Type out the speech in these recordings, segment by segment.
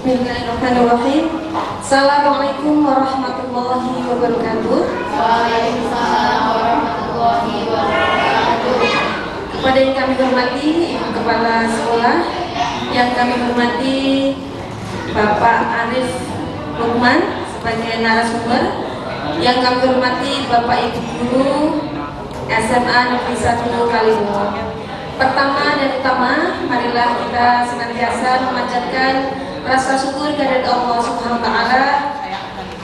Bismillahirrahmanirrahim. Assalamualaikum warahmatullahi wabarakatuh. Waalaikumsalam warahmatullahi wabarakatuh. Kepada yang kami hormati Ibu Kepala Sekolah, yang kami hormati Bapak Arif Lukman sebagai narasumber, yang kami hormati Bapak Ibu Guru SMA Negeri 1 Kaliwungu. Pertama dan utama, marilah kita senantiasa memanjatkan rasa syukur kehadirat Allah Subhanahu wa taala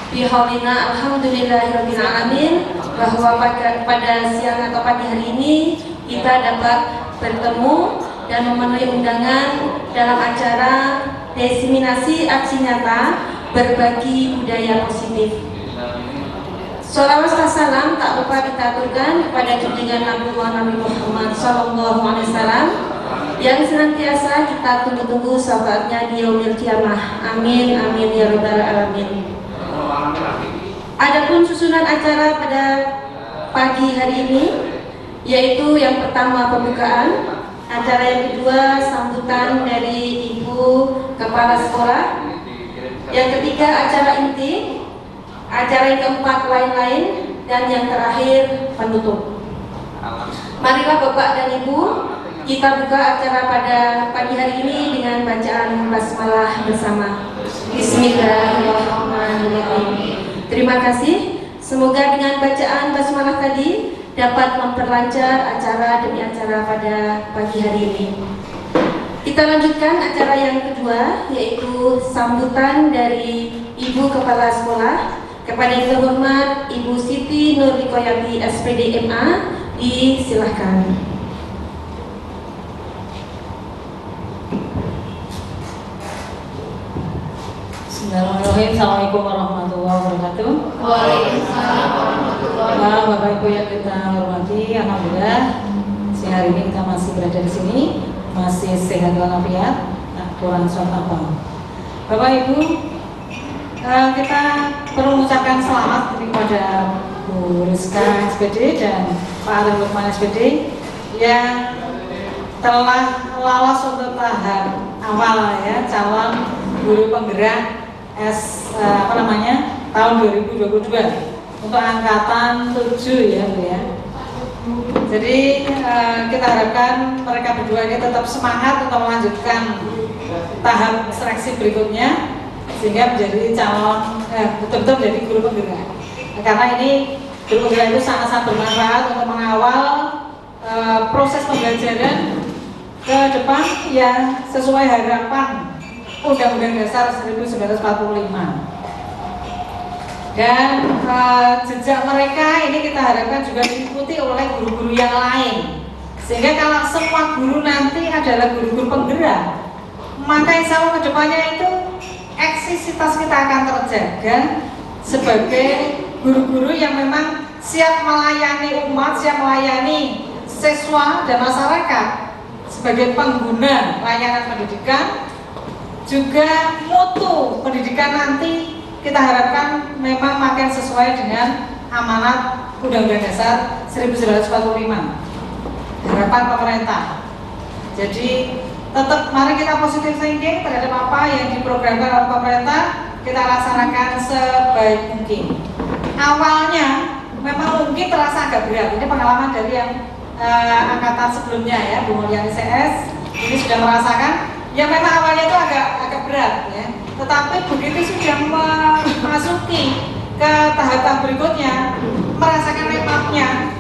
bihaulina alhamdulillahirabbil alamin, bahwa pada siang atau pagi hari ini kita dapat bertemu dan memenuhi undangan dalam acara diseminasi aksi nyata berbagi budaya positif. Sholawat salam tak lupa kita aturkan kepada junjungan Nabi Muhammad SAW yang senantiasa kita tunggu-tunggu syafaatnya di yaumil qiyamah. Amin amin ya rabbal alamin. Adapun susunan acara pada pagi hari ini, yaitu yang pertama pembukaan, acara yang kedua sambutan dari Ibu Kepala Sekolah, yang ketiga acara inti, acara yang keempat lain-lain, dan yang terakhir penutup. Marilah Bapak dan Ibu, kita buka acara pada pagi hari ini dengan bacaan basmalah bersama. Bismillahirrahmanirrahim. Terima kasih. Semoga dengan bacaan basmalah tadi dapat memperlancar acara demi acara pada pagi hari ini. Kita lanjutkan acara yang kedua, yaitu sambutan dari Ibu Kepala Sekolah. Kepada yang terhormat Ibu Siti Nurikoyati SPD MA, disilahkan. Bismillahirrahmanirrahim. Assalamualaikum warahmatullahi wabarakatuh. Waalaikumsalam warahmatullahi wabarakatuh. Bapak Ibu yang kita hormati, alhamdulillah siang hari ini kita masih berada di sini, masih sehat walafiat, tak kurang suatu apa. Bapak Ibu, kita perlu mengucapkan selamat kepada Bu Rizka SPD dan Pak Arif Lukman SPD yang telah lolos untuk tahap awal ya, calon guru penggerak tahun 2022 untuk angkatan 7 ya Bu ya. Jadi kita harapkan mereka berdua ini tetap semangat untuk melanjutkan tahap seleksi berikutnya sehingga menjadi calon betul-betul menjadi guru penggerak. Karena ini guru penggerak itu sangat-sangat bermanfaat untuk mengawal proses pembelajaran ke depan yang sesuai harapan Undang-Undang Dasar 1945. Dan jejak mereka ini kita harapkan juga diikuti oleh guru-guru yang lain. Sehingga kalau semua guru nanti adalah guru-guru penggerak, maka insya Allah kedepannya itu eksisitas kita akan terjaga sebagai guru-guru yang memang siap melayani umat, siap melayani siswa dan masyarakat sebagai pengguna layanan pendidikan. Juga mutu pendidikan nanti kita harapkan memang makin sesuai dengan amanat Undang-Undang Dasar 1945, harapan pemerintah. Jadi tetap mari kita positive thinking terhadap apa yang diprogramkan oleh pemerintah, kita laksanakan sebaik mungkin. Awalnya memang mungkin terasa agak berat, ini pengalaman dari yang angkatan sebelumnya ya, Bu Mulyani CS ini sudah merasakan ya memang awalnya itu agak berat ya, tetapi begitu sudah memasuki ke tahap berikutnya, merasakan nikmatnya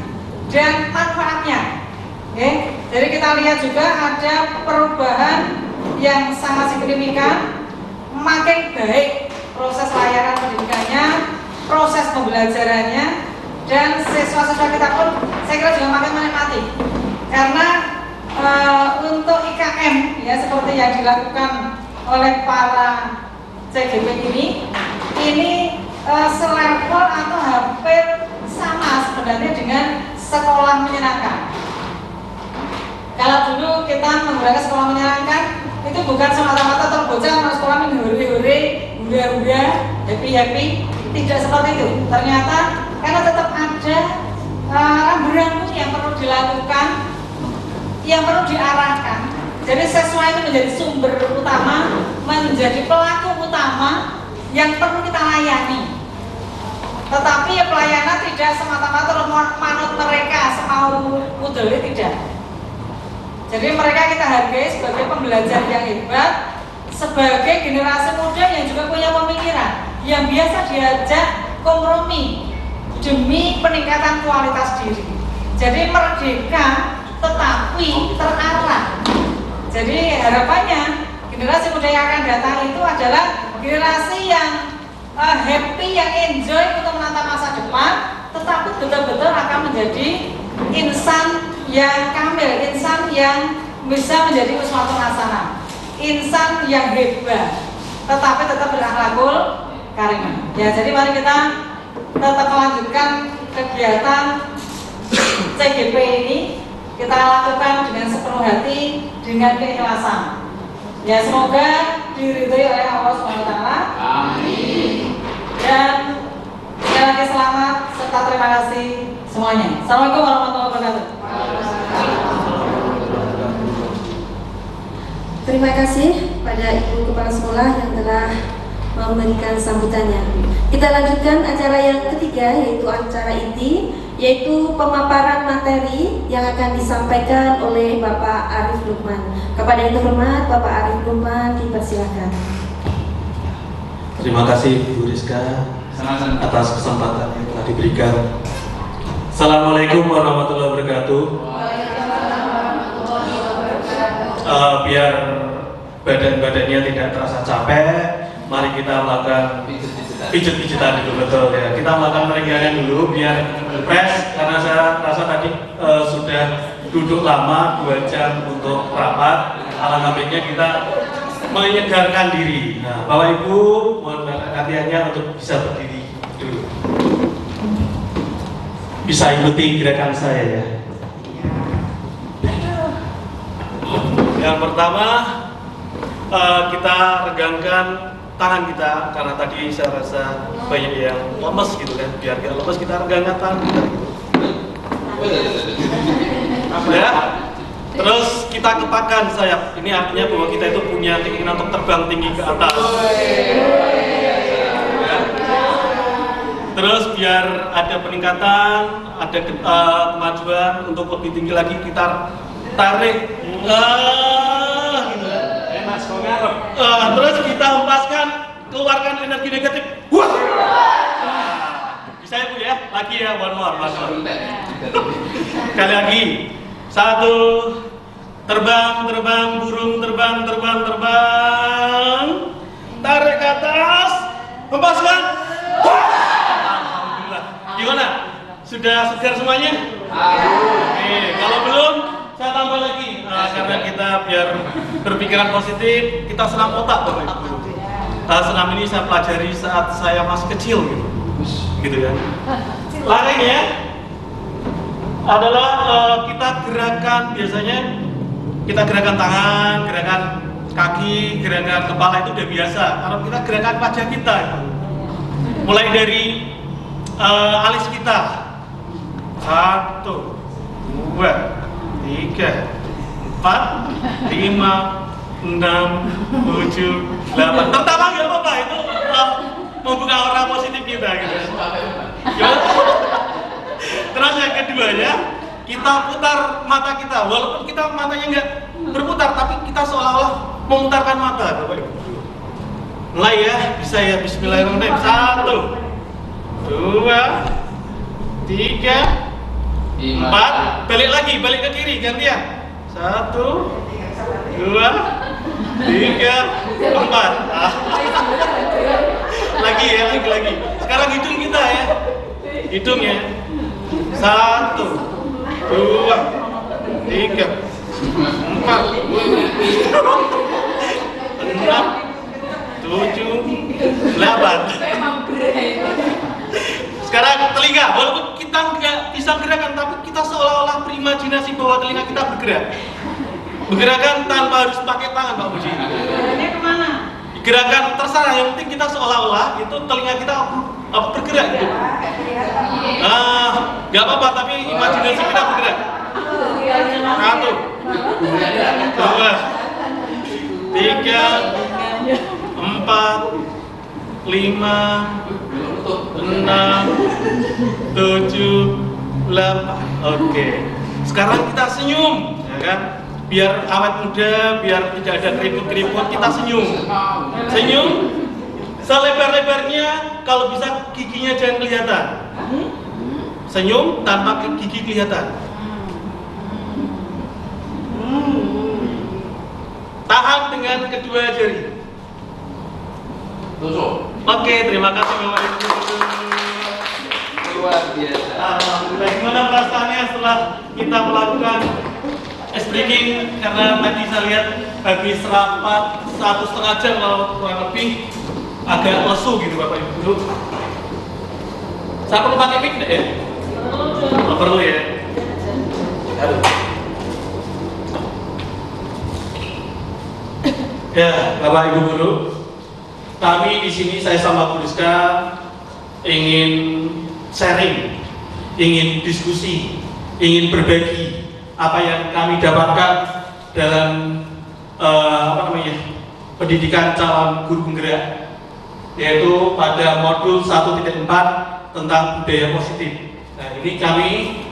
dan manfaatnya. Oke, jadi kita lihat juga ada perubahan yang sangat signifikan, makin baik proses layanan pendidikannya, proses pembelajarannya, dan siswa-siswa kita pun saya kira juga makin menikmati. Karena untuk IKM ya seperti yang dilakukan oleh para CGP ini selevel atau hampir sama sebenarnya dengan sekolah menyenangkan. Kalau dulu kita menggunakan sekolah menyenangkan, itu bukan semata-mata terbocah sama sekolah menghore-hore, hura-hura, happy-happy, tidak seperti itu. Ternyata karena tetap ada rambu-rambu yang perlu dilakukan, yang perlu diarahkan. Jadi siswa itu menjadi sumber utama menjadi pelaku utama yang perlu kita layani. Tetapi ya pelayanan tidak semata-mata manut mereka semau mudahnya, tidak. Jadi mereka kita hargai sebagai pembelajar yang hebat, sebagai generasi muda yang juga punya pemikiran, yang biasa diajak kompromi demi peningkatan kualitas diri. Jadi merdeka tetapi terarah. Jadi harapannya generasi muda yang akan datang itu adalah generasi yang happy, yang enjoy untuk menatap masa depan, tetapi betul-betul akan menjadi insan yang kamil, insan yang bisa menjadi uswatun hasanah, insan yang hebat, tetapi tetap berakhlakul karimah. Ya, jadi mari kita tetap melanjutkan kegiatan CGP ini, kita lakukan dengan sepenuh hati, dengan keikhlasan. Ya, semoga diridhoi oleh Allah SWT. Amin. Dan sekali lagi selamat serta terima kasih semuanya. Assalamualaikum warahmatullahi wabarakatuh. Terima kasih pada Ibu Kepala Sekolah yang telah memberikan sambutannya. Kita lanjutkan acara yang ketiga, yaitu acara inti, yaitu pemaparan materi yang akan disampaikan oleh Bapak Arif Lukman. Kepada yang terhormat Bapak Arif Lukman, dipersilakan. Terima kasih Bu Rizka atas kesempatan yang telah diberikan. Assalamualaikum warahmatullahi wabarakatuh. Biar badan-badannya tidak terasa capek, mari kita melakukan pijat-pijatan dulu, betul ya. Kita melakukan peregangan dulu biar fresh, karena saya rasa tadi sudah duduk lama 2 jam untuk rapat. Alangkah baiknya kita menyegarkan diri. Nah, Bapak Ibu mohon perhatiannya untuk bisa berdiri dulu. Bisa ikuti gerakan saya ya. Yang pertama, kita regangkan tangan kita, karena tadi saya rasa banyak yang lemes gitu kan. Biar gak lemes, kita regangkan tangan kita gitu. Ya. Terus kita kepakkan sayap. Ini artinya bahwa kita itu punya keinginan untuk terbang tinggi ke atas. Ya. Terus biar ada peningkatan, ada kemajuan untuk lebih tinggi lagi, kita tarik. Gitu. Enak ngarep. Terus kita hempaskan, keluarkan energi negatif. Wah. Bisa ya Bu ya? Lagi ya, one more. Sekali lagi. 1, terbang, burung terbang, tarik ke atas, hempaskan. Alhamdulillah. Gimana? Sudah segar semuanya? Oke, kalau belum, saya tambah lagi. Karena kita biar berpikiran positif, kita senam otak Bapak Ibu. Senam ini saya pelajari saat saya masih kecil gitu kan. Larinya adalah kita gerakan, biasanya kita gerakan tangan, gerakan kaki, gerakan kepala itu udah biasa. Kalau kita gerakan wajah kita, mulai dari alis kita, 1, 2, 3, 4, 5, 6, 7, 8. Tertawa nggak apa-apa, itu membuka aura positif kita gitu. Terus yang kedua ya, kita putar mata kita, walaupun kita matanya nggak berputar, tapi kita seolah-olah memutarkan mata, Bapak Ibu. Mulai ya, bisa ya, Bismillahirrahmanirrahim. 1, 2, 3, 4, balik ke kiri, gantian. 1, 2, 3, 4. Lagi ya, lagi. Sekarang hitung kita ya, hitung ya. 1, 2, 3, 4, 6, 7, 8. Sekarang telinga, walaupun kita nggak bisa gerakan, tapi kita seolah-olah berimajinasi bahwa telinga kita bergerak. Bergerakan tanpa harus pakai tangan, Pak Puji. Gerakan terserah, yang penting kita seolah-olah itu telinga kita bergerak gitu. Nggak apa-apa, tapi imajinasi kita bergerak. 1, 2, 3, 4, 4, 5, 6, 7, 8. Oke. Sekarang kita senyum, ya kan? Biar awet muda, biar tidak ada keriput-keriput, kita senyum. Senyum selebar-lebarnya, kalau bisa giginya jangan kelihatan. Senyum tanpa gigi kelihatan. Tahan dengan kedua jari. Tusuk. Oke, terima kasih Bapak Ibu. Luar biasa. Alhamdulillah. Gimana perasaannya setelah kita melakukan ice breaking? Karena tadi saya lihat habis rapat 1,5 jam kalau kurang lebih, agak lesu gitu Bapak Ibu. Saya perlu pakai mic nggak ya? Oh, perlu ya. Aduh. Ya, Bapak Ibu guru, kami di sini saya sama Bu Rizka ingin sharing, ingin diskusi, ingin berbagi apa yang kami dapatkan dalam pendidikan calon guru penggerak, yaitu pada modul 1.4 tentang budaya positif. Nah, ini kami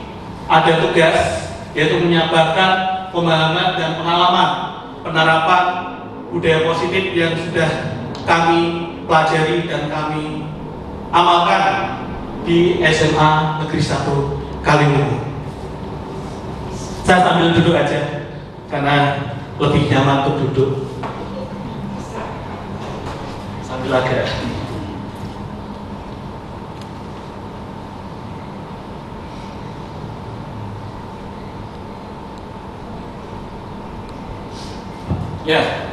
ada tugas yaitu menyampaikan pemahaman dan pengalaman penerapan budaya positif yang sudah kami pelajari dan kami amalkan di SMA Negeri 1 Kaliwungu. Saya sambil duduk aja karena lebih nyaman untuk duduk. Sambil agak. Ya.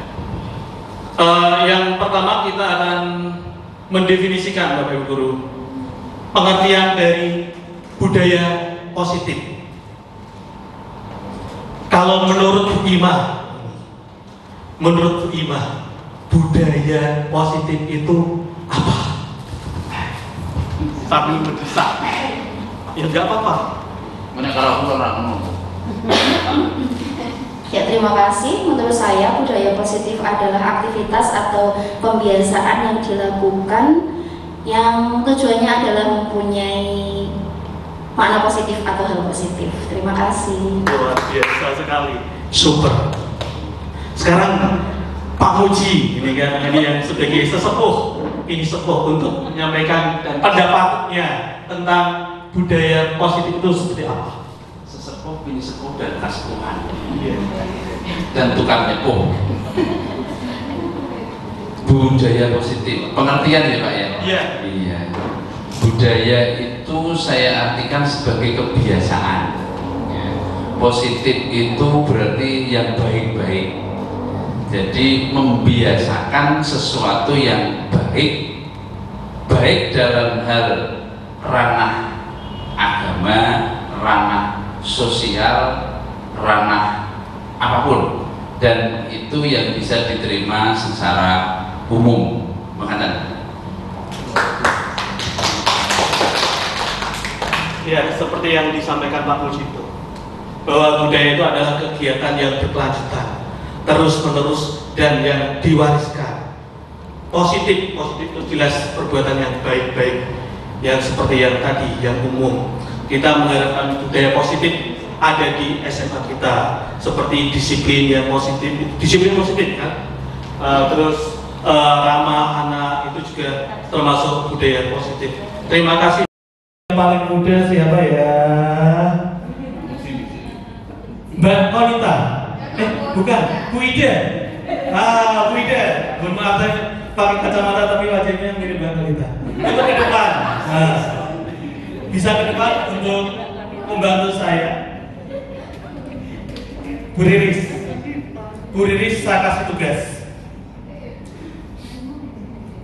Yang pertama kita akan mendefinisikan Bapak Ibu guru pengertian dari budaya positif. Kalau menurut Bu Imah, budaya positif itu apa? Sambil mendesak. Ya nggak apa-apa. Mana kalau orang ngomong. Ya, terima kasih. Menurut saya budaya positif adalah aktivitas atau pembiasaan yang dilakukan yang tujuannya adalah mempunyai makna positif atau hal positif. Terima kasih. Luar biasa sekali. Super. Sekarang Pak Muji ini kan, ini yang sebagai sesepuh untuk menyampaikan pendapatnya tentang budaya positif itu seperti apa? Sesepuh, bini sepuh, dan kaspuhan. Yeah. Dan tukang nyepuh. Budaya positif, pengertian ya Pak ya? Iya. Iya. Budaya itu saya artikan sebagai kebiasaan. Ya. Positif itu berarti yang baik-baik. Jadi membiasakan sesuatu yang baik, baik dalam hal ranah agama, ranah sosial, ranah apapun, dan itu yang bisa diterima secara umum. Makanya ya, seperti yang disampaikan Pak Mujito, bahwa budaya itu adalah kegiatan yang berkelanjutan, terus-menerus, dan yang diwariskan. Positif itu jelas perbuatan yang baik-baik, yang seperti yang tadi, yang umum. Kita mengharapkan budaya positif ada di SMA kita, seperti disiplin yang positif, kan? Terus ramah anak itu juga termasuk budaya positif. Terima kasih. Yang paling muda siapa ya? Mbak Konita? Bukan, Bu Ida. Bu Ida. Mohon maaf saya pakai kacamata tapi wajahnya mirip Mbak Konita. Itu ke depan. Bisa ke depan untuk membantu saya. Bu Riris, saya kasih tugas.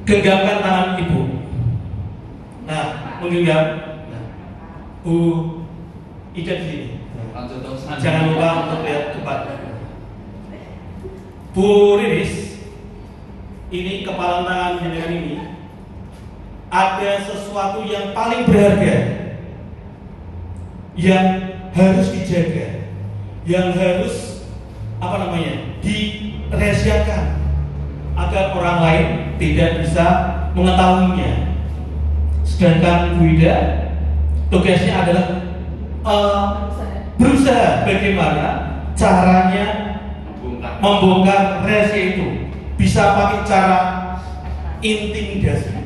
Genggamkan tangan ibu. Nah, menggenggam. Bu Ida di sini. Jangan lupa untuk lihat depan. Bu Riris, ini kepala tangan jenengan ini ada sesuatu yang paling berharga yang harus dijaga, yang harus dirahasiakan. Ada agar orang lain tidak bisa mengetahuinya. Sedangkan Bu Ida tugasnya adalah berusaha bagaimana caranya membongkar rahasia itu. Bisa pakai cara intimidasi,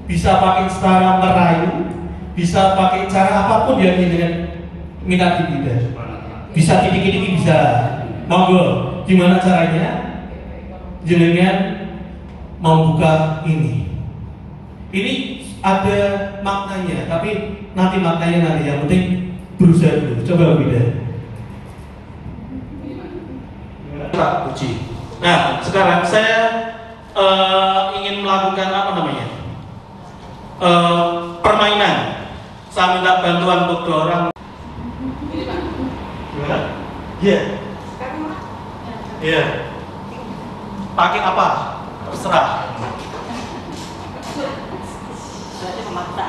bisa pakai cara merayu, bisa pakai cara apapun yang minat Bu Ida. Bisa titik-titik bisa. Monggo, gimana caranya jenengan membuka ini? Ini ada maknanya, tapi nanti maknanya nanti. Yang penting berusaha dulu. Coba Bu Ida. Pak Puji. Nah, sekarang saya ingin melakukan apa namanya? Permainan. Saya minta bantuan untuk dua orang. Iya. Iya. Pakai apa? Terserah.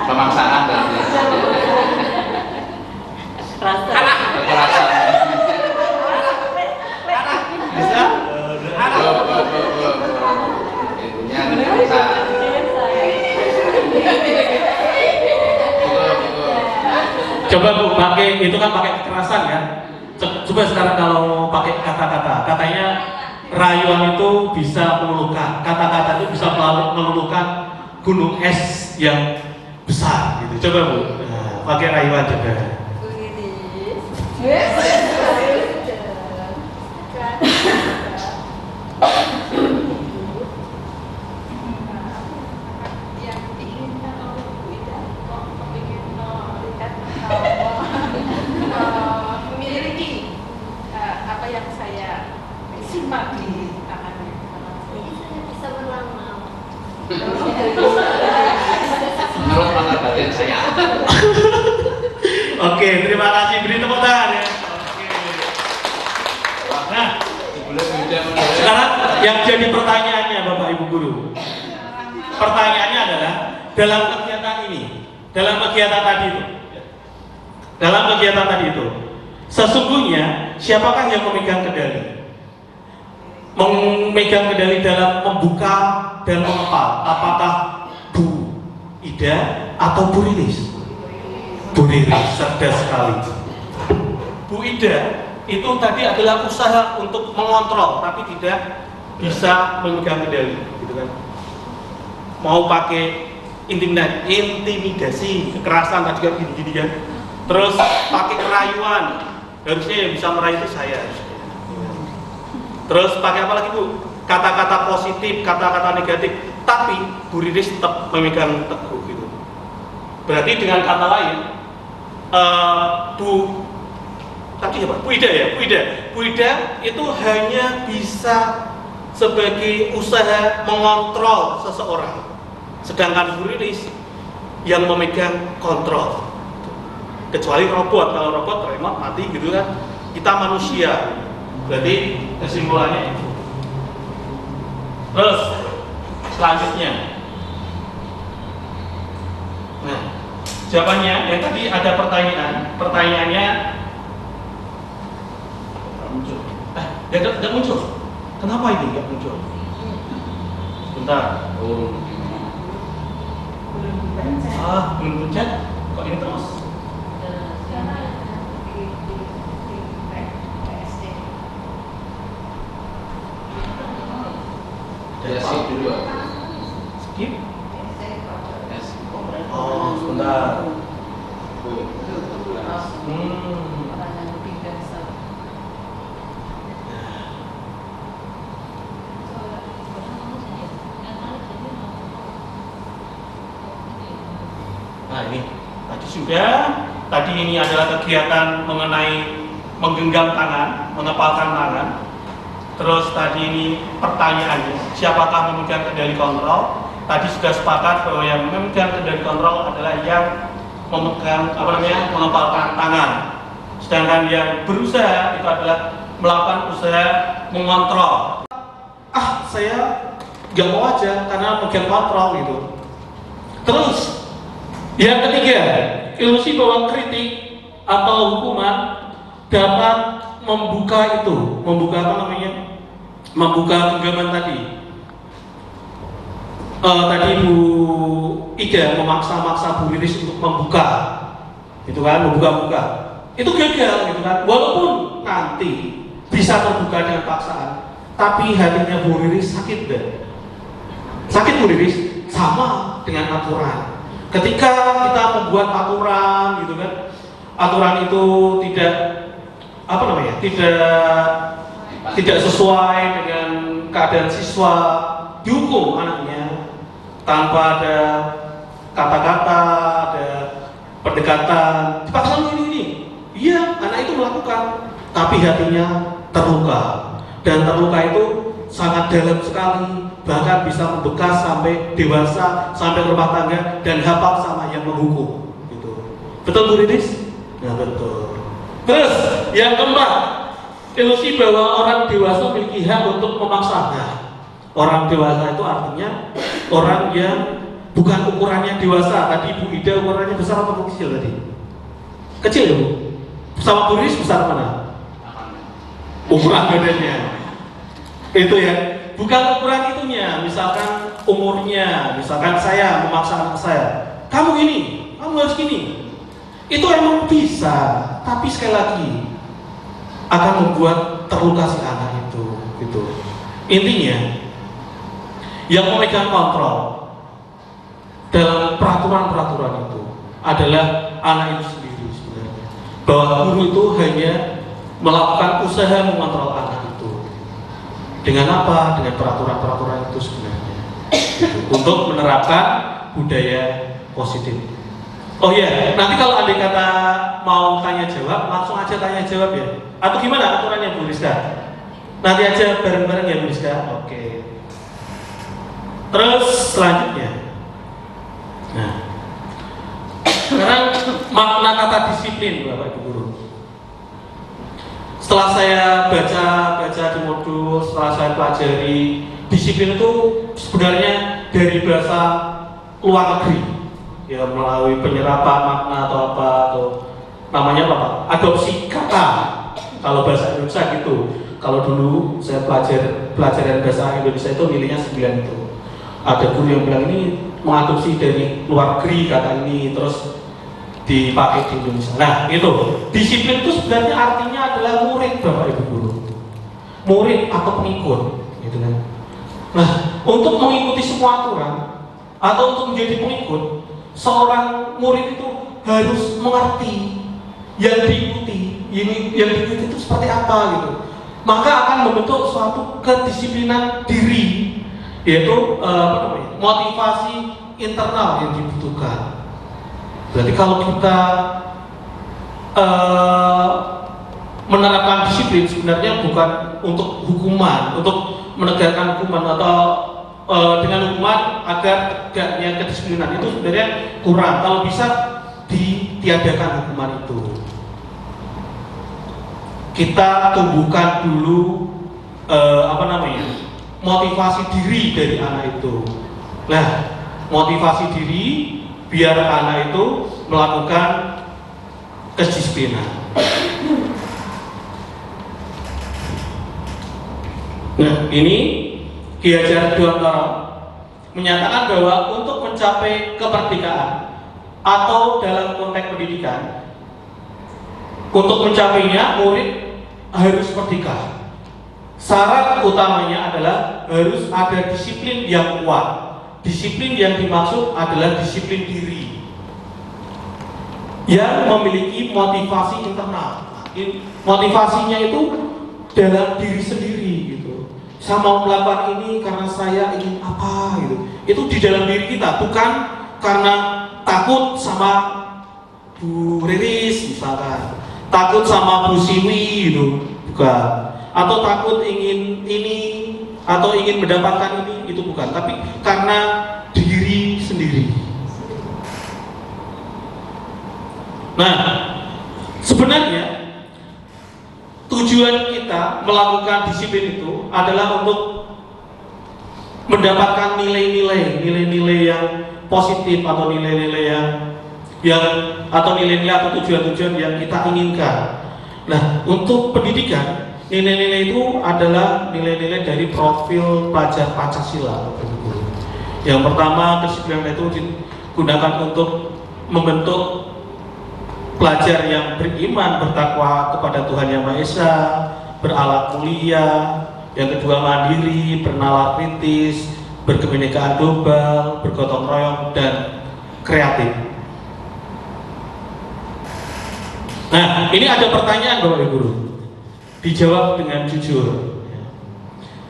Pemaksaan berarti. Kekerasan. Bisa? Itunya kekerasan. Coba Bu, pakai itu kan pakai kekerasan ya. Coba sekarang kalau pakai kata-kata, katanya rayuan itu bisa meluluhkan. Kata-kata itu bisa meluluhkan gunung es yang besar gitu. Coba Bu, pakai rayuan coba. Memiliki apa yang saya simpan di tangannya. Bisa berlama. Menurut mangat batin saya. Oke, terima kasih. Beri tepuk tangan ya. Oke. Nah, sekarang yang jadi pertanyaannya Bapak Ibu Guru. Pertanyaannya adalah dalam kegiatan ini, dalam kegiatan tadi itu, sesungguhnya siapakah yang memegang kendali? Memegang kendali dalam membuka dan mengepal. Apakah Bu Ida atau Bu Rilis? Bu Rilis, cerdas sekali. Bu Ida itu tadi adalah usaha untuk mengontrol, tapi tidak bisa memegang kendali, gitu kan? Mau pakai intimidasi, kekerasan tadi kan gini-gini kan. Terus pakai kerayuan, harusnya yang bisa merayu itu saya. Terus pakai apa lagi Bu? Kata-kata positif, kata-kata negatif, tapi Bu Riris tetap memegang teguh gitu. Berarti dengan kata lain, Bu Ida itu hanya bisa sebagai usaha mengontrol seseorang, sedangkan Bu Riris yang memegang kontrol. Kecuali robot, kalau robot remote mati gitu kan. Kita manusia, berarti kesimpulannya itu. Terus selanjutnya, nah jawabannya yang tadi ada pertanyaannya muncul. Tidak muncul. Kenapa ini nggak muncul? Sebentar. Belum pencet. Kok ini terus? Skip dulu. Skip. Oh, sebentar. Nah ini tadi sudah. Tadi ini adalah kegiatan mengenai menggenggam tangan, mengepalkan tangan. Terus tadi ini pertanyaannya, siapakah memegang kendali kontrol? Tadi sudah sepakat bahwa yang memegang kendali kontrol adalah yang memegang mengepalkan tangan. Sedangkan yang berusaha itu adalah melakukan usaha mengontrol. Saya nggak mau aja karena memegang kontrol gitu. Terus yang ketiga, ilusi bahwa kritik atau hukuman dapat membuka genggaman tadi. tadi Bu Ida memaksa-maksa Bu Riris untuk membuka, gitu kan, membuka-buka. Itu gagal, gitu kan. Walaupun nanti bisa terbuka dengan paksaan, tapi hatinya Bu Riris sakit deh. Sakit Bu Riris sama dengan aturan. Ketika kita membuat aturan, gitu kan, aturan itu tidak tidak sesuai dengan keadaan siswa, dihukum anaknya tanpa ada kata-kata, ada pendekatan, dipaksa ini. Iya, anak itu melakukan, tapi hatinya terluka, dan terluka itu sangat dalam sekali, bahkan bisa membekas sampai dewasa, sampai rumah tangga, dan hafal sama yang menghukum. Gitu. Betul Bu Riris? Nah betul. Terus yang keempat, ilusi bahwa orang dewasa memiliki hak untuk memaksa. Nah, orang dewasa itu artinya orang yang bukan ukurannya dewasa. Tadi Bu Ida ukurannya besar atau kecil tadi? Kecil ya Bu? Sama Bu Riris besar mana? Ukuran badannya. Itu ya, bukan ukuran itunya. Misalkan umurnya, misalkan saya memaksa anak saya, kamu ini, kamu harus gini. Itu emang bisa, tapi sekali lagi akan membuat terluka si anak itu. Gitu. Intinya, yang memegang kontrol dalam peraturan-peraturan itu adalah anak itu sendiri sebenarnya. Bahwa guru itu hanya melakukan usaha mengontrol anak itu. Dengan apa? Dengan peraturan-peraturan itu sebenarnya. Untuk menerapkan budaya positif. Oh iya, nanti kalau andai kata mau tanya jawab, langsung aja tanya jawab ya. Atau gimana aturannya Bu Rizka? Nanti aja bareng-bareng ya Bu Rizka. Oke. Terus selanjutnya, nah, sekarang makna kata disiplin, Bapak Ibu Guru. Setelah saya baca di modul, setelah saya pelajari, disiplin itu sebenarnya dari bahasa luar negeri, ya melalui penyerapan makna atau apa, atau namanya apa Pak? Adopsi kata. Kalau bahasa Indonesia gitu. Kalau dulu saya pelajaran bahasa Indonesia itu nilainya 9 itu. Ada guru yang bilang ini mengadopsi dari luar negeri kata ini, terus dipakai di Indonesia. Nah itu, disiplin itu sebenarnya artinya adalah murid Bapak Ibu Guru, murid atau pengikut, gitu kan. Nah, untuk mengikuti semua aturan atau untuk menjadi pengikut, seorang murid itu harus mengerti yang diikuti, yang diikuti itu seperti apa gitu. Maka akan membentuk suatu kedisiplinan diri, yaitu motivasi internal yang dibutuhkan. Berarti kalau kita menerapkan disiplin sebenarnya bukan untuk hukuman, untuk menegakkan hukuman atau dengan hukuman agar tegaknya kedisiplinan, itu sebenarnya kurang. Kalau bisa ditiadakan hukuman itu. Kita tumbuhkan dulu motivasi diri dari anak itu. Nah, motivasi diri biar anak itu melakukan kedisiplinan. Nah, ini Ki Hajar Dewantara menyatakan bahwa untuk mencapai kemerdekaan atau dalam konteks pendidikan, untuk mencapainya murid harus merdeka. Syarat utamanya adalah harus ada disiplin yang kuat. Disiplin yang dimaksud adalah disiplin diri yang memiliki motivasi internal. Motivasinya itu dalam diri sendiri gitu. Saya mau melakukan ini karena saya ingin apa gitu. Itu di dalam diri kita, bukan karena takut sama Bu Riris misalkan, takut sama Bu Siwi gitu, bukan. Atau takut ingin ini atau ingin mendapatkan ini, itu bukan, tapi karena diri sendiri. Nah, sebenarnya tujuan kita melakukan disiplin itu adalah untuk mendapatkan nilai-nilai yang positif atau nilai-nilai atau nilai-nilai atau tujuan-tujuan yang kita inginkan. Nah, untuk pendidikan, nilai-nilai itu adalah nilai-nilai dari profil pelajar Pancasila. Yang pertama, kedisiplinan itu digunakan untuk membentuk pelajar yang beriman, bertakwa kepada Tuhan Yang Maha Esa, berakhlak mulia. Yang kedua, mandiri, bernalar kritis, berkebinekaan global, bergotong royong, dan kreatif. Nah, ini ada pertanyaan Bapak Ibu Guru. Dijawab dengan jujur.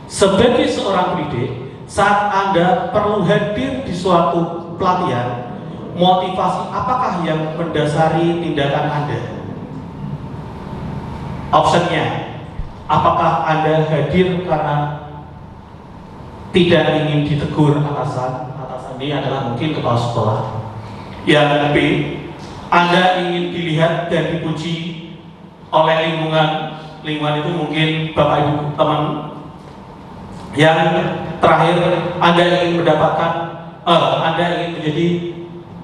Sebagai seorang pendidik, saat Anda perlu hadir di suatu pelatihan, motivasi apakah yang mendasari tindakan Anda? Optionnya, apakah Anda hadir karena tidak ingin ditegur atasan ini adalah mungkin kepala sekolah. Yang B, Anda ingin dilihat dan dipuji oleh lingkungan itu mungkin Bapak Ibu teman. Yang terakhir, Anda ingin mendapatkan, Anda ingin menjadi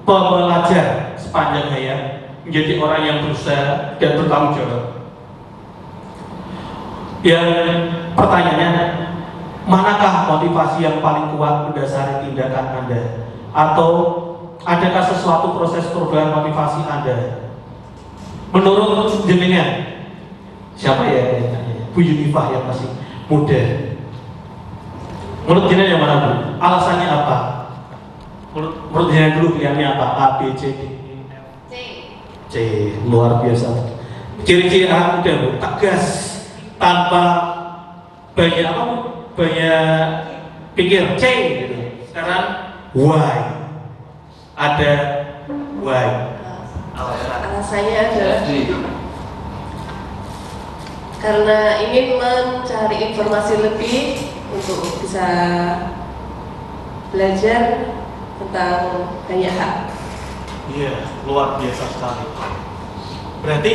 pembelajar sepanjang hayat, menjadi orang yang berusaha dan bertanggung jawab. Yang pertanyaannya, manakah motivasi yang paling kuat mendasari tindakan Anda? Atau adakah sesuatu proses perubahan motivasi Anda? Menurut jenengan, siapa ya? Bu Yunifah yang masih muda. Menurut jenengan yang mana Bu? Alasannya apa? Menurut jenengan dulu pilihannya apa? A, B, C, D, E, F, C. Luar biasa. Ciri-ciri anak muda Bu, tegas, tanpa banyak apa Bu? Banyak pikir. C gitu. Sekarang why? Ada why? Alasannya adalah karena ingin mencari informasi lebih untuk bisa belajar tentang banyak hal. Iya, luar biasa sekali. Berarti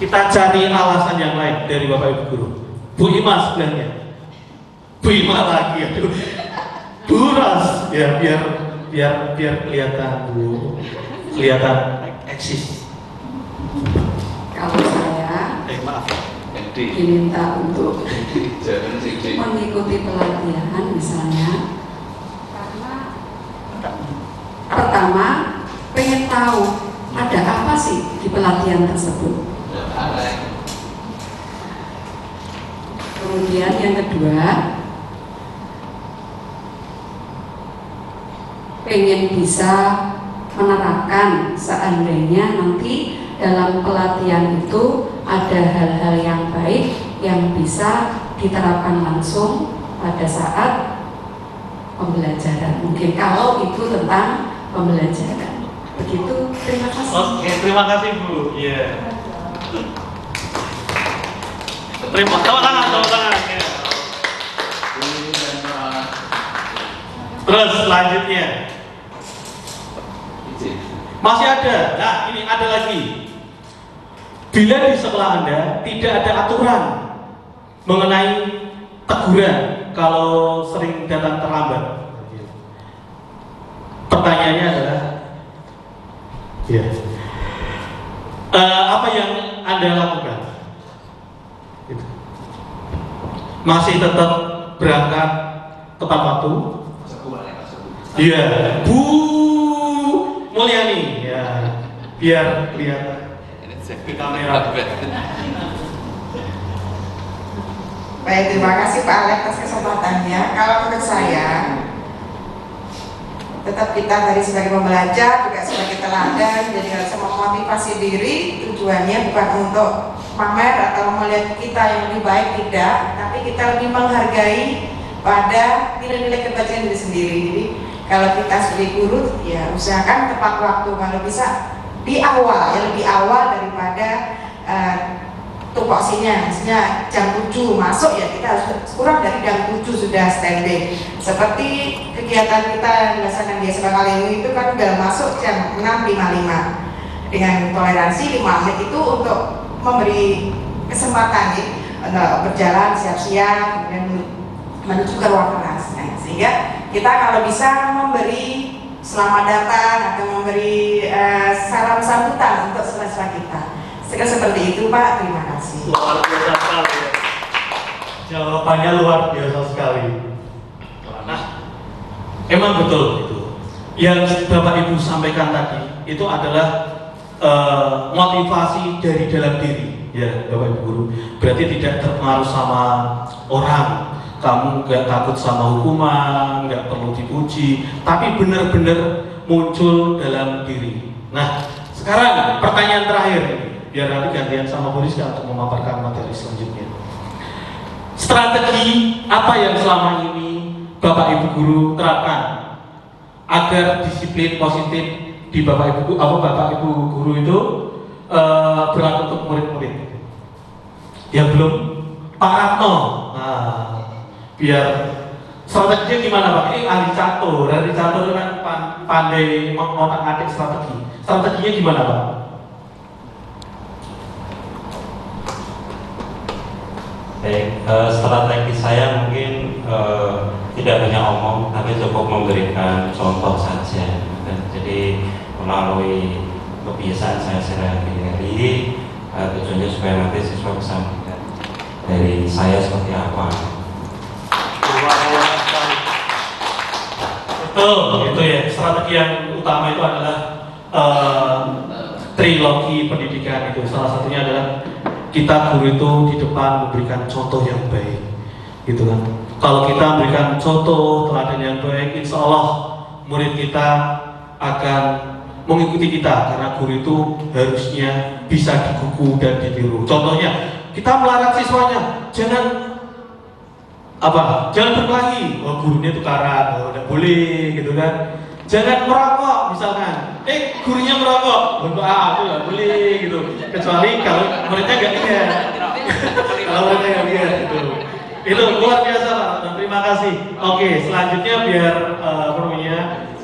kita cari alasan yang lain dari Bapak Ibu Guru. Bu Ima sebenarnya. Bu Ima lagi, aduh. Bu Ras, ya biar kelihatan Bu, kelihatan eksis. Kalau saya Maaf. diminta untuk mengikuti pelatihan misalnya, karena pertama pengen tahu ada apa sih di pelatihan tersebut. Kemudian yang kedua, pengen bisa menerapkan seandainya nanti dalam pelatihan itu ada hal-hal yang baik yang bisa diterapkan langsung pada saat pembelajaran. Mungkin kalau itu tentang pembelajaran. Begitu, terima kasih. Oke, terima kasih Bu. Iya. Terima tangan. Ya. Terus selanjutnya masih ada. Nah, ini ada lagi. Bila di sekolah Anda tidak ada aturan mengenai teguran kalau sering datang terlambat, pertanyaannya adalah, ya, apa yang Anda lakukan? Gitu. Masih tetap berangkat tepat waktu? Iya, Bu Mulyani, ya, biar kelihatan di kamera. Baik, terima kasih Pak Alex atas kesempatannya. Kalau menurut saya, tetap kita dari sebagai pembelajar juga sebagai teladan, jadi harus memotivasi diri. Tujuannya bukan untuk pamer atau melihat kita yang lebih baik, tidak, tapi kita lebih menghargai pada nilai-nilai kebajikan diri sendiri. Jadi kalau kita sebagai guru, ya usahakan tepat waktu, kalau bisa di awal, ya lebih awal daripada tupoksinya. Misalnya jam 7 masuk, ya kita harus kurang dari jam 7 sudah standby. Seperti kegiatan kita yang dilaksanakan di SMA Kaliwung itu kan udah masuk jam 6.55 dengan toleransi 5 menit itu untuk memberi kesempatan nih untuk berjalan siap-siap kemudian menuju ke ruang kelas. Nah, sehingga kita kalau bisa memberi selamat datang atau memberi salam sambutan untuk siswa kita. Seperti itu Pak, terima kasih. Luar biasa sekali ya. Jawabannya luar biasa sekali. Nah, Emang betul itu. Yang Bapak Ibu sampaikan tadi itu adalah motivasi dari dalam diri, ya Bapak Ibu guru. Berarti tidak terpengaruh sama orang. Kamu nggak takut sama hukuman, nggak perlu dipuji, tapi benar-benar muncul dalam diri. Nah, sekarang pertanyaan terakhir, biar nanti gantian sama Bu Rizka untuk memaparkan materi selanjutnya. Strategi apa yang selama ini Bapak Ibu guru terapkan agar disiplin positif di Bapak Ibu guru itu berlaku untuk murid-murid? Yang belum, Pak Ratno. Nah, biar strateginya gimana Pak? Ini ahli catur itu kan pandai mengotak-atik strategi. Strateginya gimana Pak? Baik, strategi saya mungkin tidak banyak omong, tapi cukup memberikan contoh saja. Jadi melalui kebiasaan saya sehari-hari, tujuannya supaya nanti siswa bisa melihat dari saya seperti apa. Betul, itu ya. Strategi yang utama itu adalah trilogi pendidikan itu. Salah satunya adalah kita guru itu di depan memberikan contoh yang baik, gitu kan. Kalau kita memberikan contoh teladan yang baik, insya Allah murid kita akan mengikuti kita, karena guru itu harusnya bisa digugu dan ditiru. Contohnya, kita melarang siswanya jangan berkelahi. Oh, gurunya tukaran, oh, tidak boleh, gitu kan. Jangan merokok misalkan, gurunya merokok, itu nggak boleh gitu. Kecuali kalau muridnya nggak lihat. Kalau muridnya nggak lihat gitu. Itu luar biasa Pak. Dan terima kasih. Oke, selanjutnya biar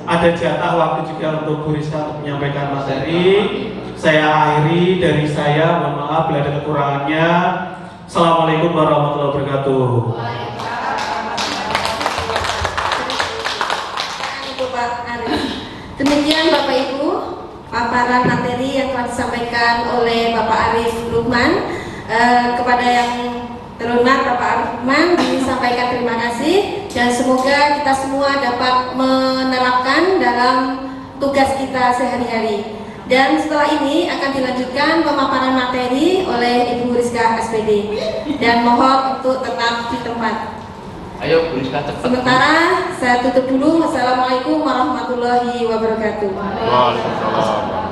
ada jatah waktu juga untuk Bu Rizka untuk menyampaikan materi. Saya akhiri dari saya. Mohon maaf bila ada kekurangannya. Assalamualaikum warahmatullahi wabarakatuh. Demikian Bapak Ibu paparan materi yang telah disampaikan oleh Bapak Arif Lukman. Kepada yang terhormat Bapak Arif Lukman disampaikan terima kasih, dan semoga kita semua dapat menerapkan dalam tugas kita sehari-hari. Dan setelah ini akan dilanjutkan pemaparan materi oleh Ibu Rizka SPD, dan mohon untuk tetap di tempat. Ayo Bu Rizka cepat. Sementara saya tutup dulu. Wassalamualaikum warahmatullahi wabarakatuh. Waalaikumsalam.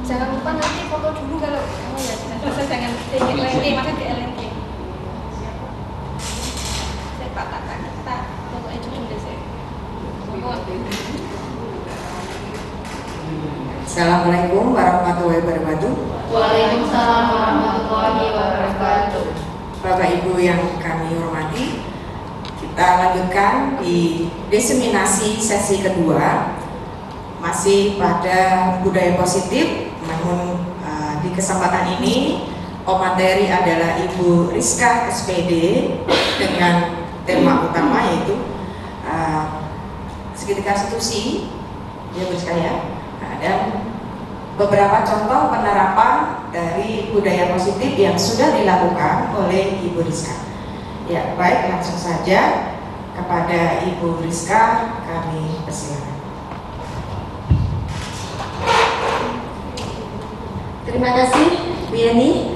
Jangan lupa nanti foto dulu kalau ya selesai, jangan LNG, masa di LNG. Saya tak kita fotonya dulu deh saya. Assalamualaikum warahmatullahi wabarakatuh. Waalaikumsalam warahmatullahi wabarakatuh. Bapak Ibu yang kami hormati, kita lanjutkan di diseminasi sesi kedua, masih pada budaya positif. Namun di kesempatan ini pemateri adalah Ibu Rizka SPD dengan tema utama yaitu segitiga institusi, ya Bu Rizka ya. Dan beberapa contoh penerapan dari budaya positif yang sudah dilakukan oleh Ibu Rizka. Ya, baik, langsung saja kepada Ibu Rizka kami persilakan. Terima kasih Bu Yani.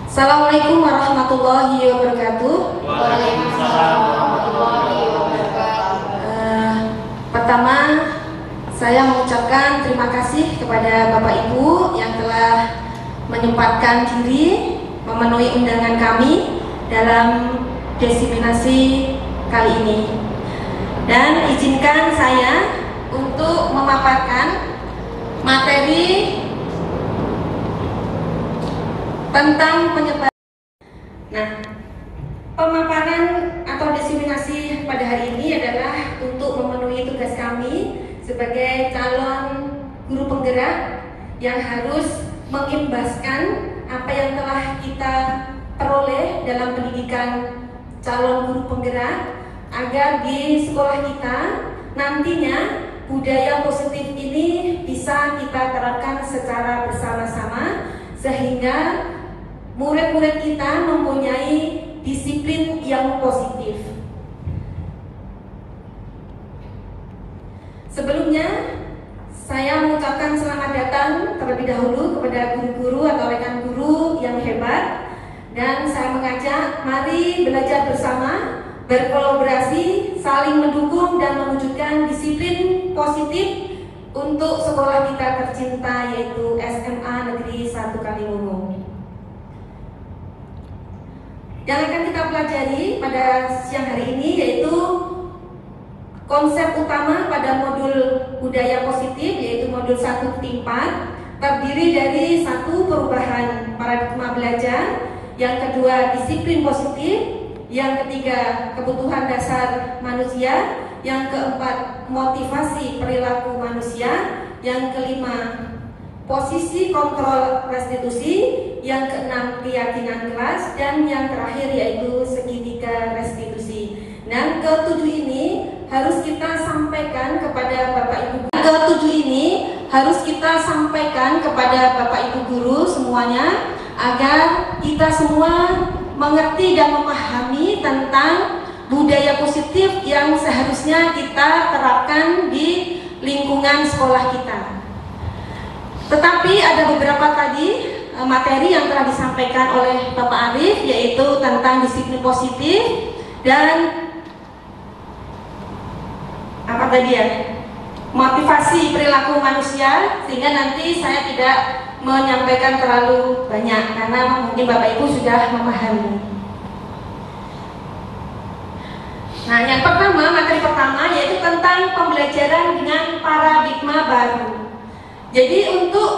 Assalamualaikum warahmatullahi wabarakatuh. Waalaikumsalam warahmatullahi wabarakatuh. Pertama, saya mengucapkan terima kasih kepada Bapak Ibu yang telah menyempatkan diri memenuhi undangan kami dalam diseminasi kali ini. Dan izinkan saya untuk memaparkan materi tentang penyebaran. Nah, pemaparan atau diseminasi pada hari ini adalah untuk memenuhi tugas kami sebagai calon guru penggerak yang harus mengimbaskan apa yang telah kita peroleh dalam pendidikan calon guru penggerak agar di sekolah kita nantinya budaya positif ini bisa kita terapkan secara bersama-sama sehingga murid-murid kita mempunyai disiplin yang positif. Sebelumnya, saya mengucapkan selamat datang terlebih dahulu kepada guru-guru atau rekan guru yang hebat, dan saya mengajak mari belajar bersama, berkolaborasi, saling mendukung dan mewujudkan disiplin positif untuk sekolah kita tercinta yaitu SMA Negeri 1 Kaliwungu. Yang akan kita pelajari pada siang hari ini yaitu konsep utama pada modul budaya positif yaitu modul 1-4 terdiri dari 1 perubahan paradigma belajar, yang kedua disiplin positif, yang ketiga kebutuhan dasar manusia, yang keempat motivasi perilaku manusia, yang kelima posisi kontrol restitusi, yang keenam keyakinan kelas, dan yang terakhir yaitu segitiga restitusi. Dan ke-7 ini harus kita sampaikan kepada Bapak Ibu. Ke-7 ini harus kita sampaikan kepada Bapak Ibu guru semuanya agar kita semua mengerti dan memahami tentang budaya positif yang seharusnya kita terapkan di lingkungan sekolah kita. Tetapi ada beberapa tadi materi yang telah disampaikan oleh Bapak Arif yaitu tentang disiplin positif dan apa tadi ya, motivasi perilaku manusia, sehingga nanti saya tidak menyampaikan terlalu banyak karena mungkin Bapak Ibu sudah memahami. Nah, yang pertama, materi pertama yaitu tentang pembelajaran dengan paradigma baru. Jadi untuk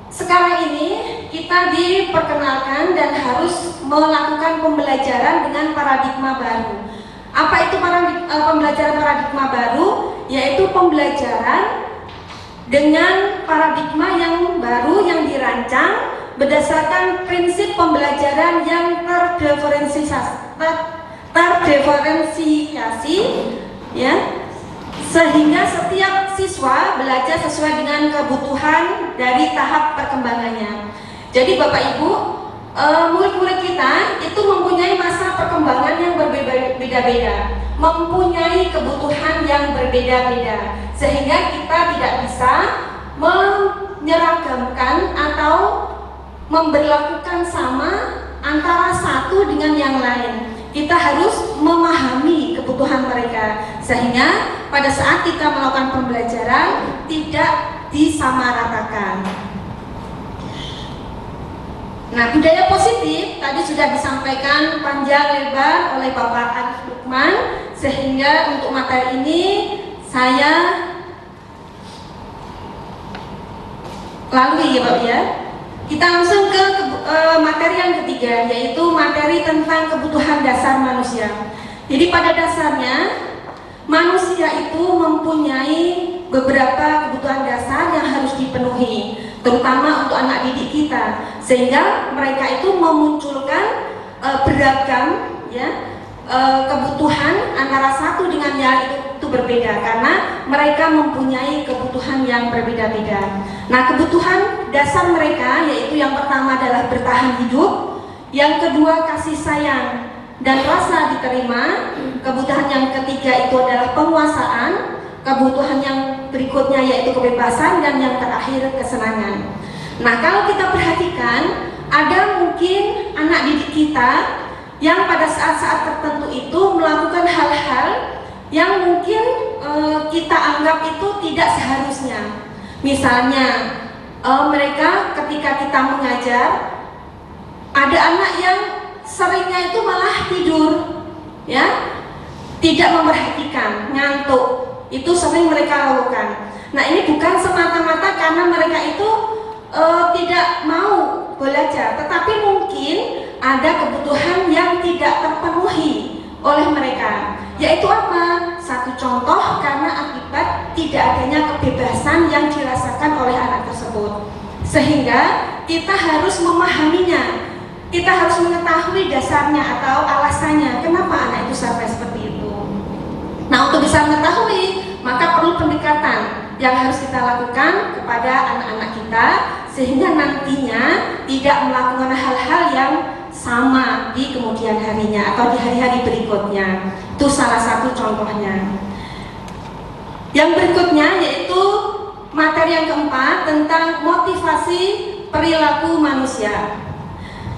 sekarang ini kita diperkenalkan dan harus melakukan pembelajaran dengan paradigma baru. Apa itu pembelajaran paradigma baru? Yaitu pembelajaran dengan paradigma yang baru yang dirancang berdasarkan prinsip pembelajaran yang terdiferensiasi, ya, sehingga setiap siswa belajar sesuai dengan kebutuhan dari tahap perkembangannya. Jadi Bapak Ibu, murid-murid kita itu mempunyai masa perkembangan yang berbeda-beda, mempunyai kebutuhan yang berbeda-beda, sehingga kita tidak bisa menyeragamkan atau memberlakukan sama antara satu dengan yang lain. Kita harus memahami kebutuhan mereka, sehingga pada saat kita melakukan pembelajaran tidak disamaratakan. Nah, budaya positif tadi sudah disampaikan panjang lebar oleh Bapak Arif Lukman, sehingga untuk materi ini saya lalui ya Bapak ya. Kita langsung ke materi yang ketiga, yaitu materi tentang kebutuhan dasar manusia. Jadi pada dasarnya manusia itu mempunyai beberapa kebutuhan dasar yang harus dipenuhi, terutama untuk anak didik kita, sehingga mereka itu memunculkan beragam ya kebutuhan antara satu dengan yang itu berbeda karena mereka mempunyai kebutuhan yang berbeda-beda. Nah, kebutuhan dasar mereka yaitu yang pertama adalah bertahan hidup, yang kedua kasih sayang dan rasa diterima, kebutuhan yang ketiga itu adalah penguasaan, kebutuhan yang berikutnya yaitu kebebasan, dan yang terakhir kesenangan. Nah, kalau kita perhatikan, ada mungkin anak didik kita yang pada saat-saat tertentu itu melakukan hal-hal yang mungkin kita anggap itu tidak seharusnya. Misalnya mereka ketika kita mengajar, ada anak yang seringnya itu malah tidur, ya, tidak memperhatikan, ngantuk, itu sering mereka lakukan. Nah, ini bukan semata-mata karena mereka itu tidak mau belajar, tetapi mungkin ada kebutuhan yang tidak terpenuhi oleh mereka. Yaitu apa? Satu contoh, karena akibat tidak adanya kebebasan yang dirasakan oleh anak tersebut. Sehingga kita harus memahaminya. kita harus mengetahui dasarnya atau alasannya kenapa anak itu sampai seperti itu. Nah, untuk bisa mengetahui, maka perlu pendekatan yang harus kita lakukan kepada anak-anak kita sehingga nantinya tidak melakukan hal-hal yang sama di kemudian harinya atau di hari-hari berikutnya. Itu salah satu contohnya. Yang berikutnya yaitu materi yang keempat tentang motivasi perilaku manusia.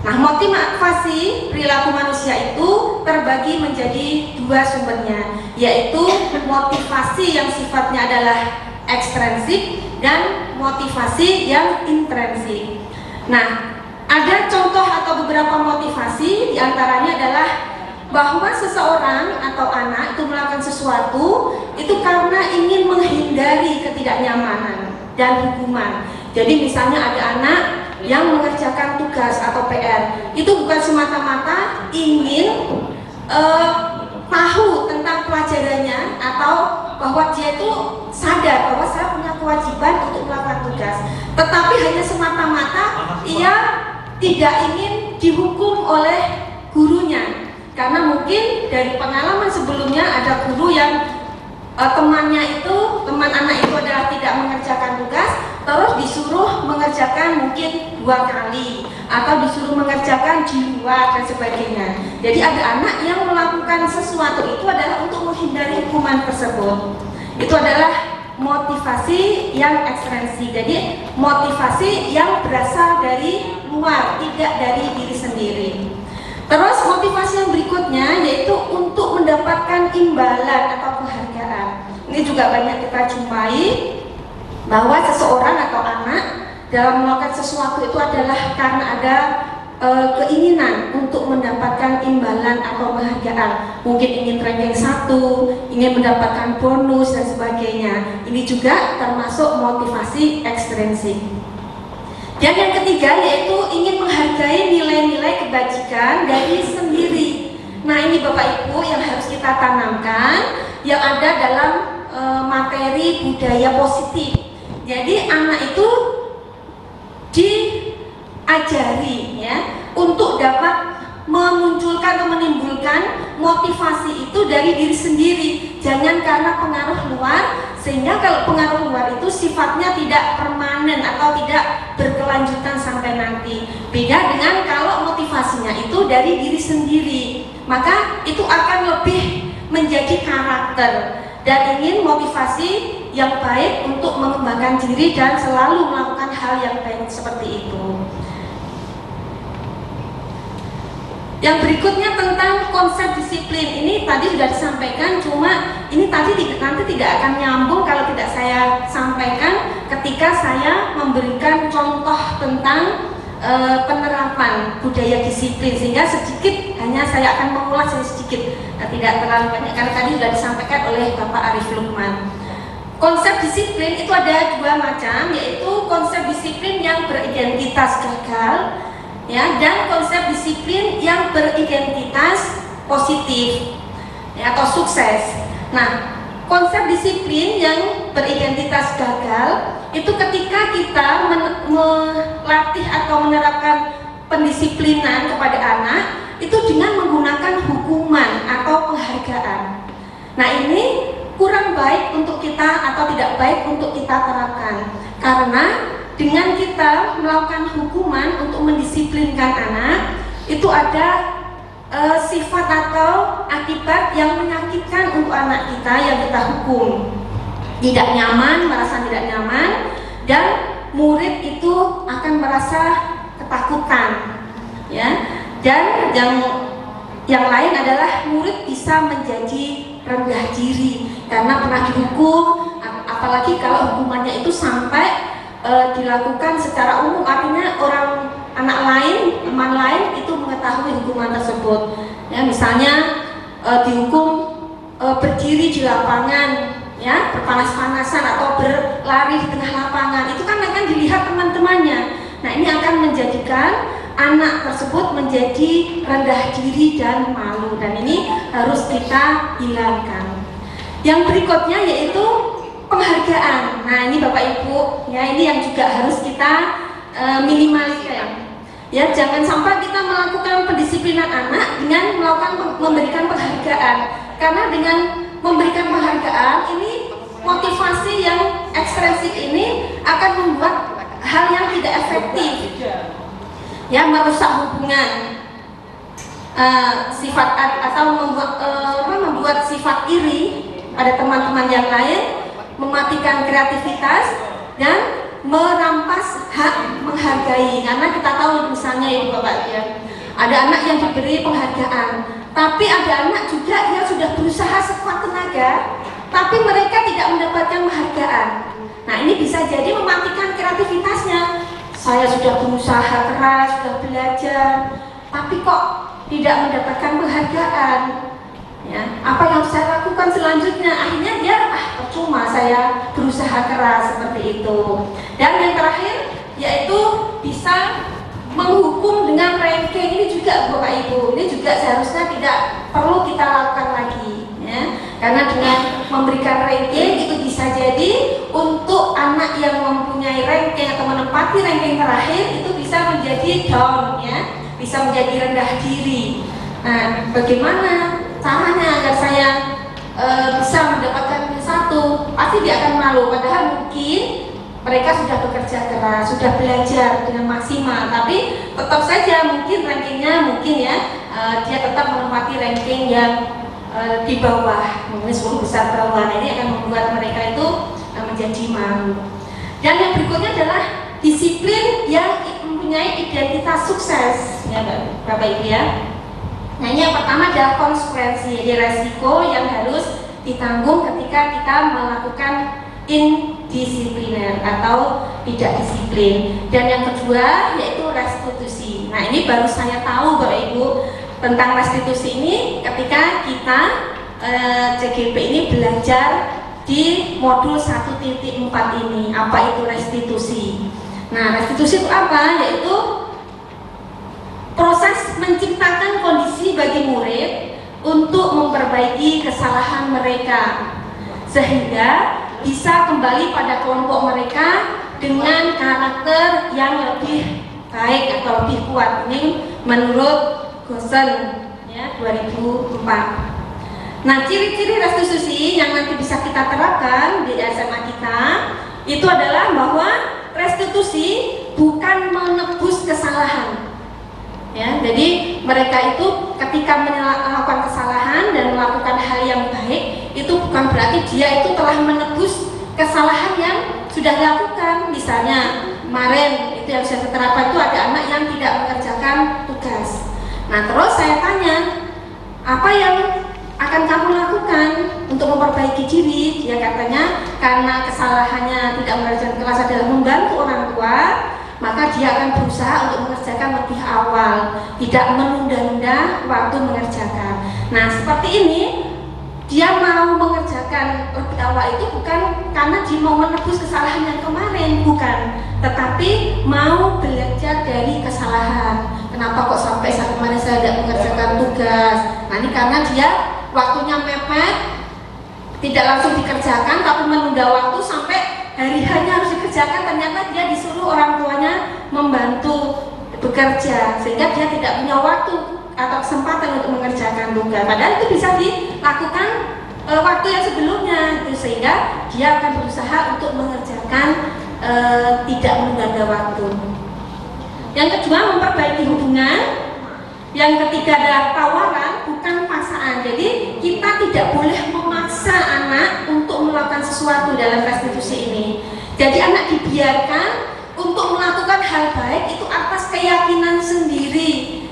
Nah, motivasi perilaku manusia itu terbagi menjadi dua sumbernya, yaitu motivasi yang sifatnya adalah ekstrinsik dan motivasi yang intrinsik. Nah, ada contoh atau beberapa motivasi, diantaranya adalah bahwa seseorang atau anak itu melakukan sesuatu itu karena ingin menghindari ketidaknyamanan dan hukuman. Jadi misalnya ada anak yang mengerjakan tugas atau PR, itu bukan semata-mata ingin tahu tentang pelajarannya atau bahwa dia itu sadar bahwa saya punya kewajiban untuk melakukan tugas, tetapi hanya semata-mata ia tidak ingin dihukum oleh gurunya. Karena mungkin dari pengalaman sebelumnya ada guru yang teman anak itu adalah tidak mengerjakan tugas, terus disuruh mengerjakan mungkin 2 kali atau disuruh mengerjakan di luar dan sebagainya. Jadi ada anak yang melakukan sesuatu itu adalah untuk menghindari hukuman tersebut. Itu adalah motivasi yang ekstrinsik. Jadi motivasi yang berasal dari luar, tidak dari diri sendiri. Terus motivasi yang berikutnya yaitu untuk mendapatkan imbalan atau penghargaan. Ini juga banyak kita jumpai bahwa seseorang atau anak dalam melakukan sesuatu itu adalah karena ada keinginan untuk mendapatkan imbalan atau penghargaan. Mungkin ingin ranking 1, ingin mendapatkan bonus dan sebagainya. Ini juga termasuk motivasi ekstrinsik. Dan yang ketiga yaitu ingin menghargai nilai-nilai kebajikan dari sendiri. Nah, ini Bapak Ibu yang harus kita tanamkan yang ada dalam materi budaya positif. Jadi anak itu diajari ya untuk dapat memunculkan atau menimbulkan motivasi itu dari diri sendiri, jangan karena pengaruh luar, sehingga kalau pengaruh luar itu sifatnya tidak permanen atau tidak berkelanjutan sampai nanti. Beda dengan kalau motivasinya itu dari diri sendiri, maka itu akan lebih menjadi karakter dan ingin motivasi yang baik untuk mengembangkan diri dan selalu melakukan hal yang baik seperti itu. Yang berikutnya tentang konsep disiplin. Ini tadi sudah disampaikan, cuma ini tadi nanti tidak akan nyambung kalau tidak saya sampaikan ketika saya memberikan contoh tentang penerapan budaya disiplin, sehingga sedikit hanya saya akan mengulas sedikit, tidak terlalu banyak karena tadi sudah disampaikan oleh Bapak Arif Lukman. Konsep disiplin itu ada 2 macam, yaitu konsep disiplin yang beridentitas gagal ya, dan konsep disiplin yang beridentitas positif ya, atau sukses. Nah, konsep disiplin yang beridentitas gagal itu ketika kita melatih atau menerapkan pendisiplinan kepada anak itu dengan menggunakan hukuman atau penghargaan. Nah, ini kurang baik untuk kita atau tidak baik untuk kita terapkan, karena dengan kita melakukan hukuman untuk mendisiplinkan anak itu ada sifat atau akibat yang menyakitkan untuk anak kita yang kita hukum. Tidak nyaman, merasa tidak nyaman, dan murid itu akan merasa ketakutan ya. Dan yang lain adalah murid bisa menjadi rendah diri karena pernah dihukum, apalagi kalau hukumannya itu sampai dilakukan secara umum, artinya anak lain, teman lain itu mengetahui hukuman tersebut ya. Misalnya dihukum berdiri di lapangan ya, berpanas-panasan atau berlari di tengah lapangan, itu kan akan dilihat teman-temannya. Nah, ini akan menjadikan anak tersebut menjadi rendah diri dan malu, dan ini harus kita hilangkan. Yang berikutnya yaitu penghargaan. Nah, ini Bapak Ibu ya, ini yang juga harus kita minimalisir. Ya, jangan sampai kita melakukan pendisiplinan anak dengan memberikan penghargaan. Karena dengan memberikan penghargaan ini, motivasi yang ekstensif ini akan membuat hal yang tidak efektif, ya, merusak hubungan, sifat atau membuat sifat iri pada teman-teman yang lain, mematikan kreativitas dan merampas hak menghargai. Karena kita tahu misalnya Ibu Bapak ya, ada anak yang diberi penghargaan, tapi ada anak juga yang sudah berusaha sekuat tenaga, tapi mereka tidak mendapatkan penghargaan. Nah, ini bisa jadi mematikan kreativitasnya. Saya sudah berusaha keras, sudah belajar, tapi kok tidak mendapatkan penghargaan. Ya, apa yang saya lakukan selanjutnya? Akhirnya dia percuma saya berusaha keras seperti itu. Dan yang terakhir yaitu bisa menghukum dengan ranking. Ini juga Bapak Ibu, ini juga seharusnya tidak perlu kita lakukan lagi, ya. Karena dengan memberikan ranking itu bisa jadi untuk anak yang mempunyai ranking atau menempati ranking terakhir itu bisa menjadi down, ya, bisa menjadi rendah diri. Nah, bagaimana caranya agar saya bisa mendapatkan satu? Pasti dia akan malu, padahal mungkin mereka sudah bekerja keras, sudah belajar dengan maksimal, tapi tetap saja mungkin rankingnya ya dia tetap menempati ranking yang di bawah, mungkin 10 besar bawah. Ini akan membuat mereka itu menjadi malu. Dan yang berikutnya adalah disiplin yang mempunyai identitas sukses, ya Bapak Ibu ya. Nah, ini yang pertama adalah konsekuensi, jadi resiko yang harus ditanggung ketika kita melakukan indisipliner atau tidak disiplin. Dan yang kedua yaitu restitusi. Nah, ini baru saya tahu Bapak Ibu tentang restitusi ini ketika kita CGP ini belajar di modul 1.4 ini. Apa itu restitusi? Nah, restitusi itu apa? Yaitu proses menciptakan kondisi bagi murid untuk memperbaiki kesalahan mereka sehingga bisa kembali pada kelompok mereka dengan karakter yang lebih baik atau lebih kuat. Ini menurut Gosen ya 2004. Nah, ciri-ciri restitusi yang nanti bisa kita terapkan di SMA kita itu adalah bahwa restitusi bukan menebus kesalahan. Ya, jadi mereka itu ketika melakukan kesalahan dan melakukan hal yang baik itu bukan berarti dia itu telah menebus kesalahan yang sudah dilakukan. Misalnya kemarin itu yang saya terapkan itu ada anak yang tidak mengerjakan tugas. Nah, terus saya tanya, apa yang akan kamu lakukan untuk memperbaiki diri? Dia katanya karena kesalahannya tidak mengerjakan kelas adalah membantu orang tua, maka dia akan berusaha untuk mengerjakan lebih awal, tidak menunda-nunda waktu mengerjakan. Nah, seperti ini dia mau mengerjakan lebih awal itu bukan karena dia mau menebus kesalahan yang kemarin, bukan, tetapi mau belajar dari kesalahan. Kenapa kok sampai saat kemarin saya tidak mengerjakan tugas? Nah, ini karena dia waktunya mepet, tidak langsung dikerjakan, tapi menunda waktu sampai hari hanya harus dikerjakan. Ternyata dia disuruh orang tuanya membantu bekerja, sehingga dia tidak punya waktu atau kesempatan untuk mengerjakan tugas. Padahal itu bisa dilakukan waktu yang sebelumnya, sehingga dia akan berusaha untuk mengerjakan tidak menunda waktu. Yang kedua, memperbaiki hubungan. Yang ketiga adalah tawaran, bukan paksaan. Jadi kita tidak boleh memaksa anak untuk melakukan sesuatu dalam restitusi ini. Jadi anak dibiarkan untuk melakukan hal baik itu atas keyakinan sendiri,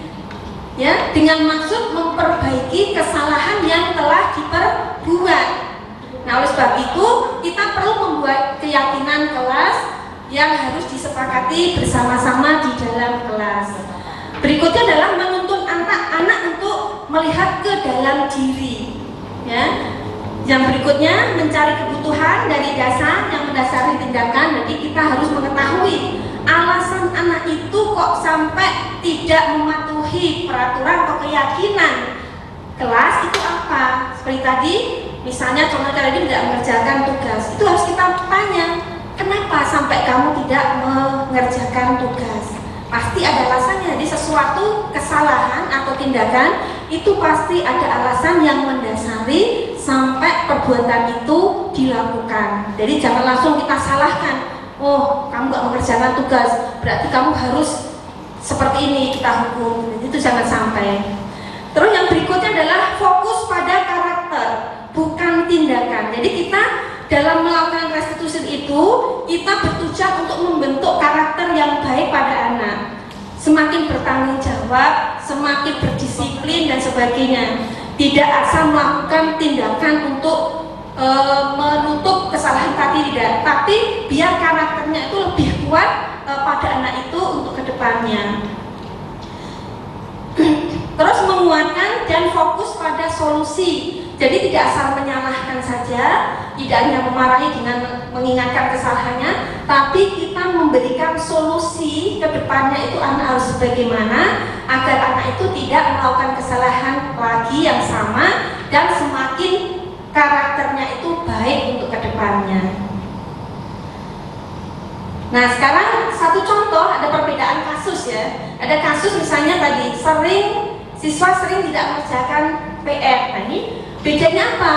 ya, dengan maksud memperbaiki kesalahan yang telah diperbuat. Nah, oleh sebab itu kita perlu membuat keyakinan kelas yang harus disepakati bersama-sama di dalam kelas. Berikutnya adalah menuntun anak-anak untuk melihat ke dalam diri, ya. Yang berikutnya mencari kebutuhan dari dasar yang mendasari tindakan. Jadi kita harus mengetahui alasan anak itu kok sampai tidak mematuhi peraturan atau keyakinan kelas itu apa. Seperti tadi, misalnya contoh tadi tidak mengerjakan tugas, itu harus kita tanya, kenapa sampai kamu tidak mengerjakan tugas? pasti ada alasannya. Jadi sesuatu kesalahan atau tindakan itu pasti ada alasan yang mendasari sampai perbuatan itu dilakukan. Jadi jangan langsung kita salahkan, oh kamu nggak mengerjakan tugas berarti kamu harus seperti ini kita hukum. Itu jangan sampai. Terus yang berikutnya adalah fokus pada karakter, bukan tindakan. Jadi kita dalam melakukan restitusi itu, kita bertujuan untuk membentuk karakter yang baik pada anak. Semakin bertanggung jawab, semakin berdisiplin dan sebagainya. Tidak asal melakukan tindakan untuk menutup kesalahan tadi, tidak. Tapi biar karakternya itu lebih kuat pada anak itu untuk kedepannya. Terus menguatkan dan fokus pada solusi. Jadi tidak asal menyalahkan saja, tidak hanya memarahi dengan mengingatkan kesalahannya, tapi kita memberikan solusi ke depannya itu anak harus bagaimana agar anak itu tidak melakukan kesalahan lagi yang sama dan semakin karakternya itu baik untuk ke depannya. Nah sekarang satu contoh, ada perbedaan kasus ya. Ada kasus misalnya tadi siswa sering tidak mengerjakan PR. Nah ini bedanya apa?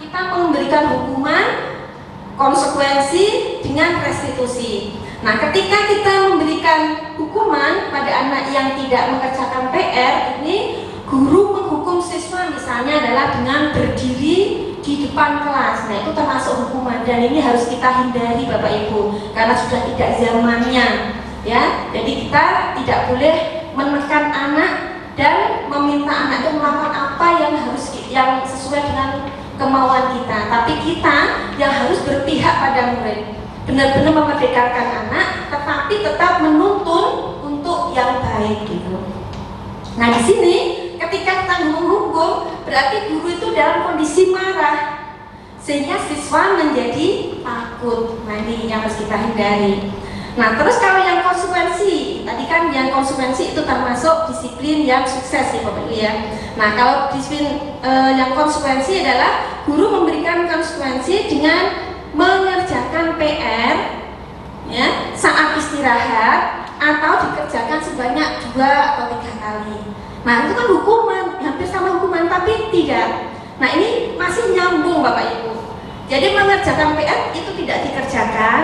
Kita memberikan hukuman, konsekuensi dengan restitusi. Nah ketika kita memberikan hukuman pada anak yang tidak mengerjakan PR, ini guru menghukum siswa misalnya adalah dengan berdiri di depan kelas. Nah itu termasuk hukuman dan ini harus kita hindari Bapak Ibu karena sudah tidak zamannya ya. Jadi kita tidak boleh menekan anak dan meminta anak itu melakukan apa yang sesuai dengan kemauan kita. Tapi kita yang harus berpihak pada murid, benar-benar memerdekakan anak tetapi tetap menuntun untuk yang baik gitu. Nah di sini ketika kita menghukum berarti guru itu dalam kondisi marah sehingga siswa menjadi takut. Nah ini yang harus kita hindari. Nah terus kalau yang konsekuensi, tadi kan yang konsekuensi itu termasuk disiplin yang sukses ya Bapak Ibu ya. Nah kalau disiplin yang konsekuensi adalah guru memberikan konsekuensi dengan mengerjakan PR ya, saat istirahat atau dikerjakan sebanyak 2 atau 3 kali. Nah itu kan hukuman, hampir sama hukuman tapi tidak. Nah ini masih nyambung Bapak Ibu. Jadi mengerjakan PR itu tidak dikerjakan,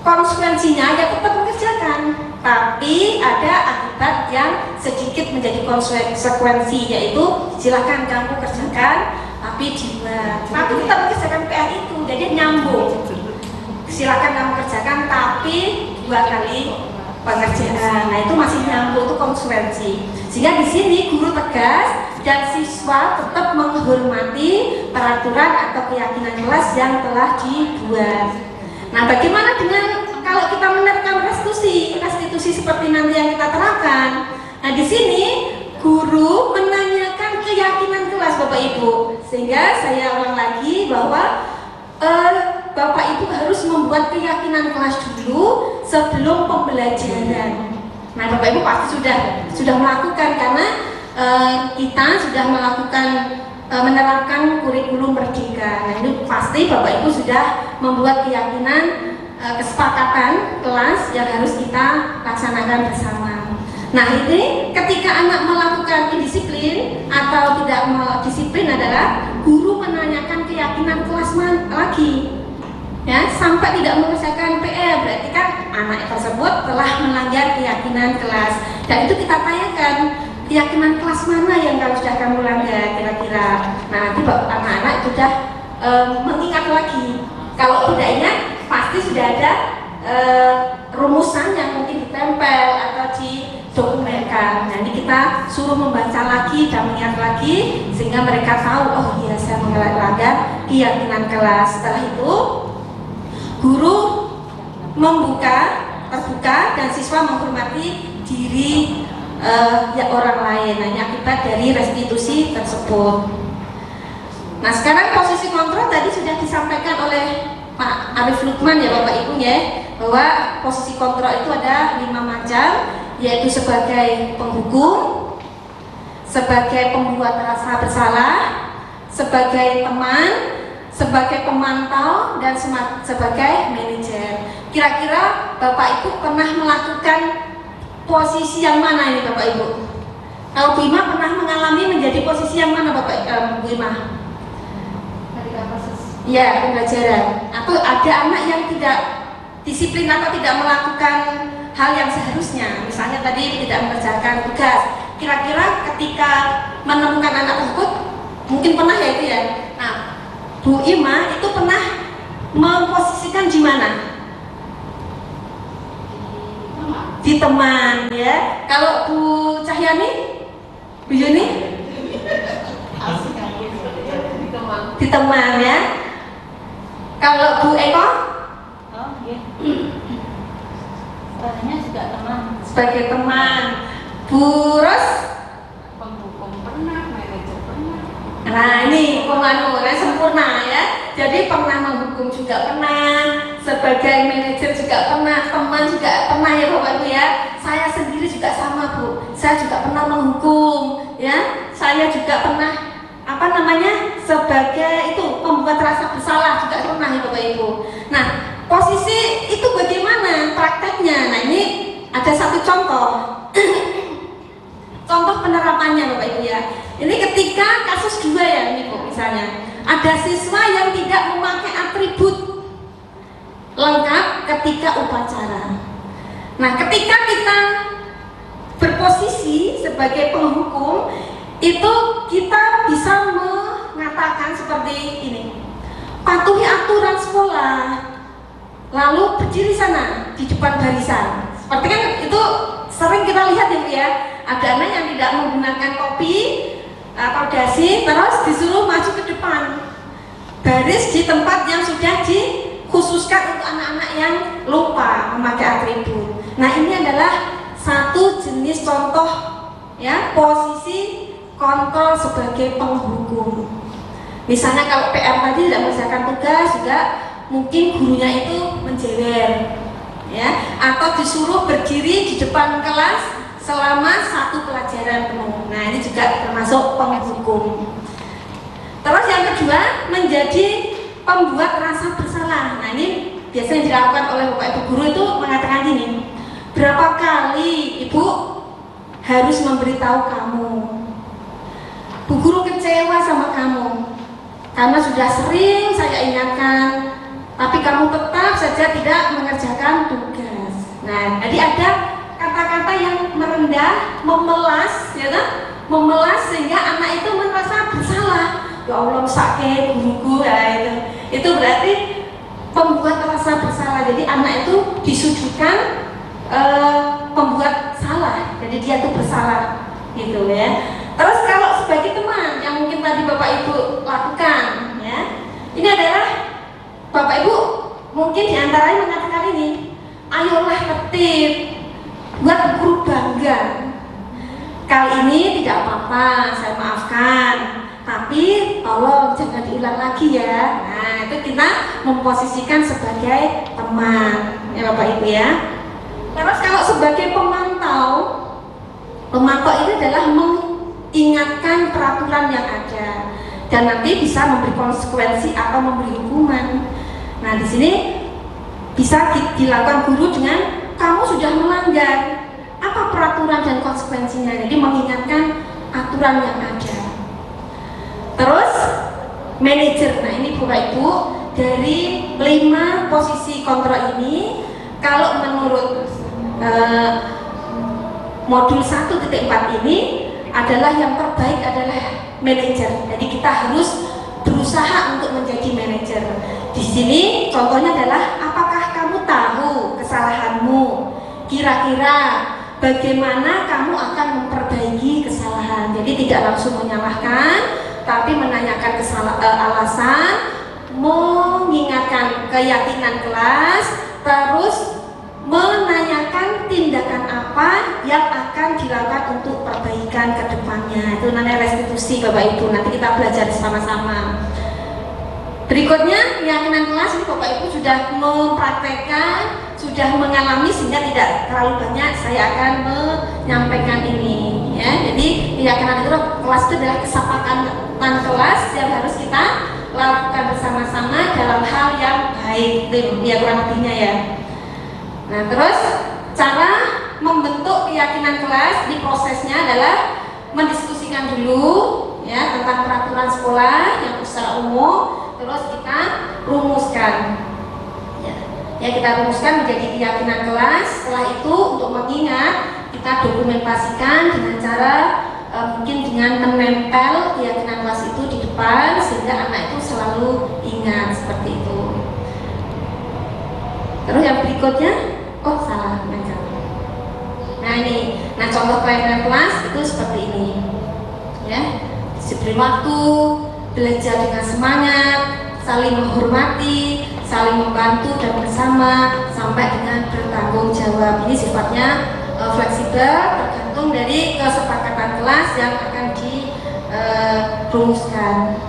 konsekuensinya ya tetap mengerjakan, tapi ada akibat yang sedikit menjadi konsekuensi, yaitu silakan kamu kerjakan tapi tapi tetap mengerjakan PR itu, jadi nyambung. Silakan kamu kerjakan tapi 2 kali pengerjaan. Nah itu masih nyambung, itu konsekuensi. Sehingga di sini guru tegas dan siswa tetap menghormati peraturan atau keyakinan kelas yang telah dibuat. Nah bagaimana dengan kalau kita menerapkan restitusi seperti nanti yang kita terapkan? Nah di sini guru menanyakan keyakinan kelas Bapak Ibu, sehingga saya ulang lagi bahwa Bapak Ibu harus membuat keyakinan kelas dulu sebelum pembelajaran. Nah Bapak Ibu pasti sudah melakukan karena kita sudah melakukan menerapkan kurikulum merdeka. Nah ini pasti Bapak Ibu sudah membuat keyakinan kesepakatan kelas yang harus kita laksanakan bersama. Nah ini ketika anak melakukan indisiplin atau tidak disiplin adalah guru menanyakan keyakinan kelas lagi ya, sampai tidak mengerjakan PR, berarti kan anak tersebut telah melanggar keyakinan kelas. Dan itu kita tanyakan, keyakinan kelas mana yang sudah kamu langgar kira-kira. Nah nanti anak-anak sudah mengingat lagi. Kalau tidak ingat pasti sudah ada rumusan yang mungkin ditempel atau didokumenkan. Nah ini kita suruh membaca lagi dan mengingat lagi sehingga mereka tahu, oh iya saya melanggar keyakinan kelas. Setelah itu guru terbuka dan siswa menghormati diri orang lain. Nah ini akibat dari restitusi tersebut. Nah sekarang posisi kontrol tadi sudah disampaikan oleh Pak Arif Lukman ya Bapak Ibu ya, bahwa posisi kontrol itu ada 5 macam, yaitu sebagai penghukum, sebagai pembuat rasa bersalah, sebagai teman, sebagai pemantau, dan sebagai manajer. Kira-kira Bapak Ibu pernah melakukan posisi yang mana ini Bapak Ibu? Kalau Bu Ima pernah mengalami menjadi posisi yang mana Bapak Bu Ima? Ya, pembelajaran. Atau ada anak yang tidak disiplin atau tidak melakukan hal yang seharusnya, misalnya tadi tidak mengerjakan tugas. Kira-kira ketika menemukan anak tersebut, mungkin pernah ya itu ya. Nah, Bu Ima itu pernah memposisikan di mana? Di teman ya. Kalau Bu Cahyani, Bu Yuni? Di teman ya. Kalau Bu Eko? Oh iya. Sebenarnya juga teman. Sebagai teman. Bu Ros? Penghukum pernah, manajer pernah. Nah ini pemanuran sempurna ya. Jadi pernah menghukum juga pernah, sebagai manajer juga pernah, teman juga pernah ya Bapak Ibu ya. Saya sendiri juga sama Bu. Saya juga pernah menghukum ya. Saya juga pernah sebagai itu pembuat rasa bersalah juga pernah ya Bapak Ibu. Nah posisi itu bagaimana prakteknya? Nah ini ada satu contoh. Contoh penerapannya Bapak Ibu ya. Ini ketika kasus 2 ya ini Bu, misalnya ada siswa yang tidak memakai atribut lengkap ketika upacara. Nah ketika kita berposisi sebagai penghukum, itu kita bisa mengatakan seperti ini: patuhi aturan sekolah, lalu berdiri sana di depan barisan. Seperti kan itu sering kita lihat ya Bu ya, ada anak yang tidak menggunakan topi atau dasi, terus disuruh maju ke depan baris di tempat yang sudah dikhususkan untuk anak-anak yang lupa memakai atribut. Nah ini adalah satu jenis contoh ya posisi kontrol sebagai penghukum. Misalnya kalau PR tadi tidak mengerjakan tugas, juga mungkin gurunya itu menjewer ya, atau disuruh berdiri di depan kelas selama 1 pelajaran penuh. Nah ini juga termasuk penghukum. Terus yang kedua, menjadi pembuat rasa bersalah. Nah ini biasanya dilakukan oleh Bapak Ibu guru itu mengatakan gini: berapa kali Ibu harus memberitahu kamu? Bu guru kecewa sama kamu karena sudah sering saya ingatkan, tapi kamu tetap saja tidak mengerjakan tugas. Nah jadi ada kata-kata yang merendah, memelas, ya kan? Memelas sehingga anak itu merasa bersalah. Ya Allah sakit guruku ya itu berarti pembuat rasa bersalah. Jadi anak itu disuguhkan pembuat salah. Jadi dia itu bersalah gitu ya. Terus kalau sebagai teman yang mungkin tadi Bapak Ibu lakukan ya, ini adalah Bapak Ibu mungkin diantaranya mengatakan ini: ayolah tertib, buat guru bangga. Kali ini tidak apa-apa, saya maafkan, tapi tolong jangan diulang lagi ya. Nah itu kita memposisikan sebagai teman ya Bapak Ibu ya. Terus kalau sebagai pemantau, pemantau itu adalah mengingatkan peraturan yang ada dan nanti bisa memberi konsekuensi atau memberi hukuman. Nah di sini bisa dilakukan guru dengan kamu sudah melanggar, apa peraturan dan konsekuensinya. Jadi mengingatkan aturan yang ada. Terus manajer. Nah ini Bapak Ibu, dari 5 posisi kontrol ini, kalau menurut modul 1.4 ini adalah yang terbaik adalah manajer. Jadi kita harus berusaha untuk menjadi manajer. Di sini contohnya adalah apakah kamu tahu kesalahanmu? Kira-kira bagaimana kamu akan memperbaiki kesalahan? Jadi tidak langsung menyalahkan, tapi menanyakan alasan, mengingatkan keyakinan kelas, terus menanyakan tindakan apa yang akan dilakukan untuk perbaikan ke depannya. Itu namanya restitusi Bapak Ibu, nanti kita belajar sama-sama. Berikutnya keyakinan kelas, ini Bapak Ibu sudah mempraktekkan, sudah mengalami sehingga tidak terlalu banyak saya akan menyampaikan ini ya. Jadi keyakinan kelas itu adalah kesepakatan kelas yang harus kita lakukan bersama-sama dalam hal yang baik, ya kurang lebihnya ya. Nah terus cara membentuk keyakinan kelas. Di prosesnya adalah mendiskusikan dulu ya tentang peraturan sekolah yang secara umum, terus kita rumuskan. Ya kita rumuskan menjadi keyakinan kelas. Setelah itu untuk mengingat kita dokumentasikan dengan cara mungkin dengan menempel keyakinan kelas itu di depan sehingga anak itu selalu ingat seperti itu. Terus yang berikutnya, oh salah macam. Nah ini, nah contoh keyakinan kelas itu seperti ini, ya. Diberi waktu, belajar dengan semangat, saling menghormati, saling membantu dan bersama sampai dengan bertanggung jawab. Ini sifatnya fleksibel, tergantung dari kesepakatan kelas yang akan dirumuskan.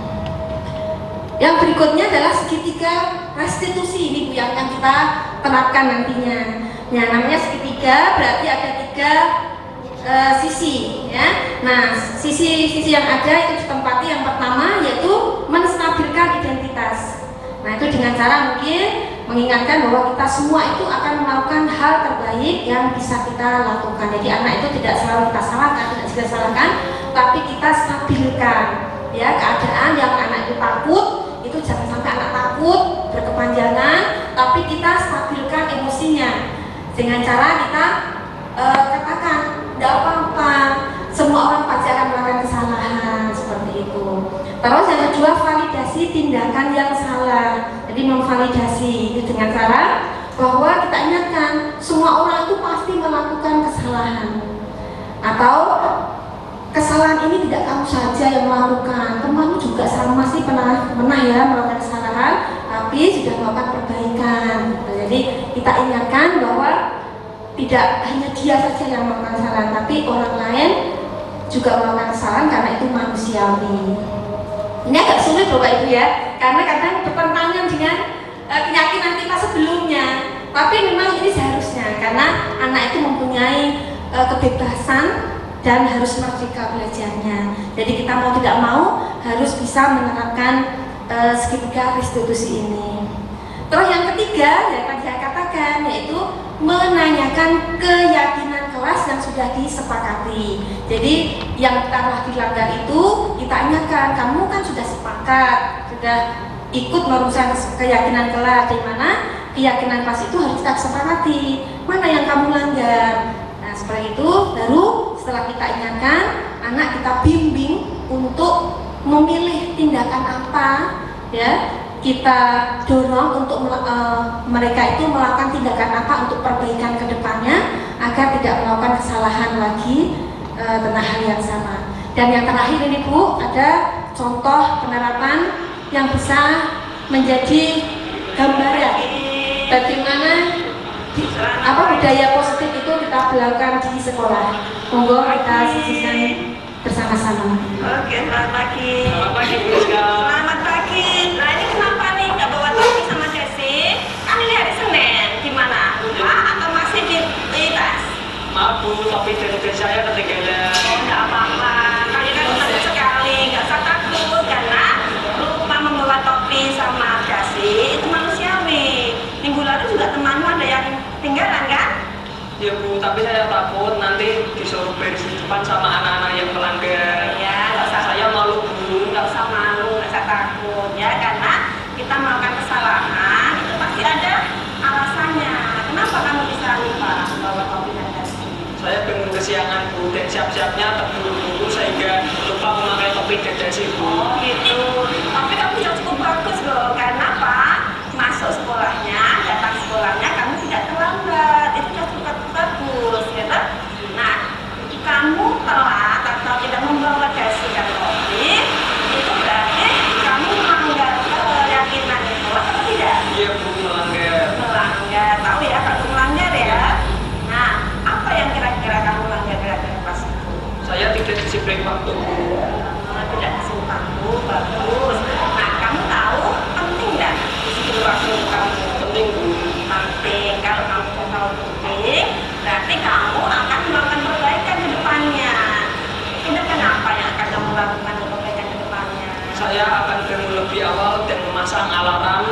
Yang berikutnya adalah segitiga restitusi, ini Bu yang kita terapkan nantinya. Nah, namanya segitiga berarti ada 3 sisi, ya. Nah, sisi yang ada itu ditempati yang pertama yaitu menstabilkan identitas. Nah, itu dengan cara mungkin mengingatkan bahwa kita semua itu akan melakukan hal terbaik yang bisa kita lakukan. Jadi anak itu tidak selalu kita salahkan, tidak salahkan, tapi kita stabilkan ya keadaan yang anak itu takut, itu jangan sampai anak takut berkepanjangan, tapi kita stabilkan emosinya dengan cara kita katakan tidak apa-apa, semua orang pasti akan melakukan kesalahan seperti itu. Terus yang kedua, validasi tindakan yang salah. Jadi memvalidasi itu dengan cara bahwa kita ingatkan semua orang itu pasti melakukan kesalahan, atau kesalahan ini tidak kamu saja yang melakukan, temanmu juga sama sih pernah ya melakukan kesalahan, tapi sudah melakukan perbaikan. Jadi kita ingatkan bahwa tidak hanya dia saja yang melakukan kesalahan, tapi orang lain juga melakukan kesalahan karena itu manusiawi. Ini agak sulit Bapak Ibu ya, karena kadang bertentangan dengan keyakinan kita sebelumnya. Tapi memang ini seharusnya, karena anak itu mempunyai kebebasan dan harus merdeka belajarnya. Jadi kita mau tidak mau harus bisa menerapkan segitiga restitusi ini. Terus yang ketiga yang tadi saya katakan yaitu menanyakan keyakinan kelas yang sudah disepakati. Jadi yang telah dilanggar itu kita ingatkan, kamu kan sudah sepakat, sudah ikut merumuskan keyakinan kelas, di mana keyakinan kelas itu harus kita sepakati. Mana yang kamu langgar? Nah seperti itu baru setelah kita ingatkan, anak kita bimbing untuk memilih tindakan apa, ya. Kita dorong untuk mereka itu melakukan tindakan apa untuk perbaikan ke depannya agar tidak melakukan kesalahan lagi tentang hal yang sama. Dan yang terakhir ini Bu, ada contoh penerapan yang bisa menjadi gambaran bagaimana budaya positif itu kita berlakukan di sekolah. Monggo kita saksikan bersama-sama. Oke, selamat pagi. Selamat pagi Bu Rizka. Selamat pagi. Nah ini kenapa nih nggak bawa topi sama Desi? Kan ini hari Senin. Gimana? Lupa atau masih di tas? Maaf Bu, topi dari saya ketinggalan. Oh nggak apa-apa. Kalian kan senang sekali, nggak usah takut karena lupa membawa topi sama Desi itu manusiawi. Minggu lalu juga temanmu ada yang tinggalan kan? Ya Bu, tapi saya takut nanti disuruh beres di depan sama anak-anak yang melanggar. Ya, nggak usah. Saya malu Bu. Nggak usah malu, nggak usah takut ya, karena kita melakukan kesalahan itu pasti ada alasannya. Kenapa kamu bisa lupa bawa topi dan dasi? Saya pengen kesiangan Bu dan siap-siapnya terburu-buru sehingga lupa memakai topi dan dasi Bu. Oh gitu. Tapi kamu sudah cukup bagus loh. Karena apa? Masuk sekolahnya, datang sekolahnya kamu tidak terlambat. Itu sudah cukup bagus, gitu. Nah, kamu telat atau tidak membawa dasi dan topi, itu berarti kamu melanggar keyakinan sekolah atau tidak? Iya Bu, melanggar. Melanggar, tahu ya kalau melanggar ya. Nah, apa yang kira-kira kamu langgar pas itu? Saya tidak disiplin waktu Bu. Tidak disiplin waktu, bagus. Nah, kamu tahu penting nggak disiplin waktu kamu? Penting Bu. Penting. Kalau kamu tahu penting, berarti kamu akan melakukan perbaikan ke depannya. Tindakan apa yang akan kamu lakukan untuk perbaikan ke depannya? Saya akan bangun lebih awal dan memasang alarm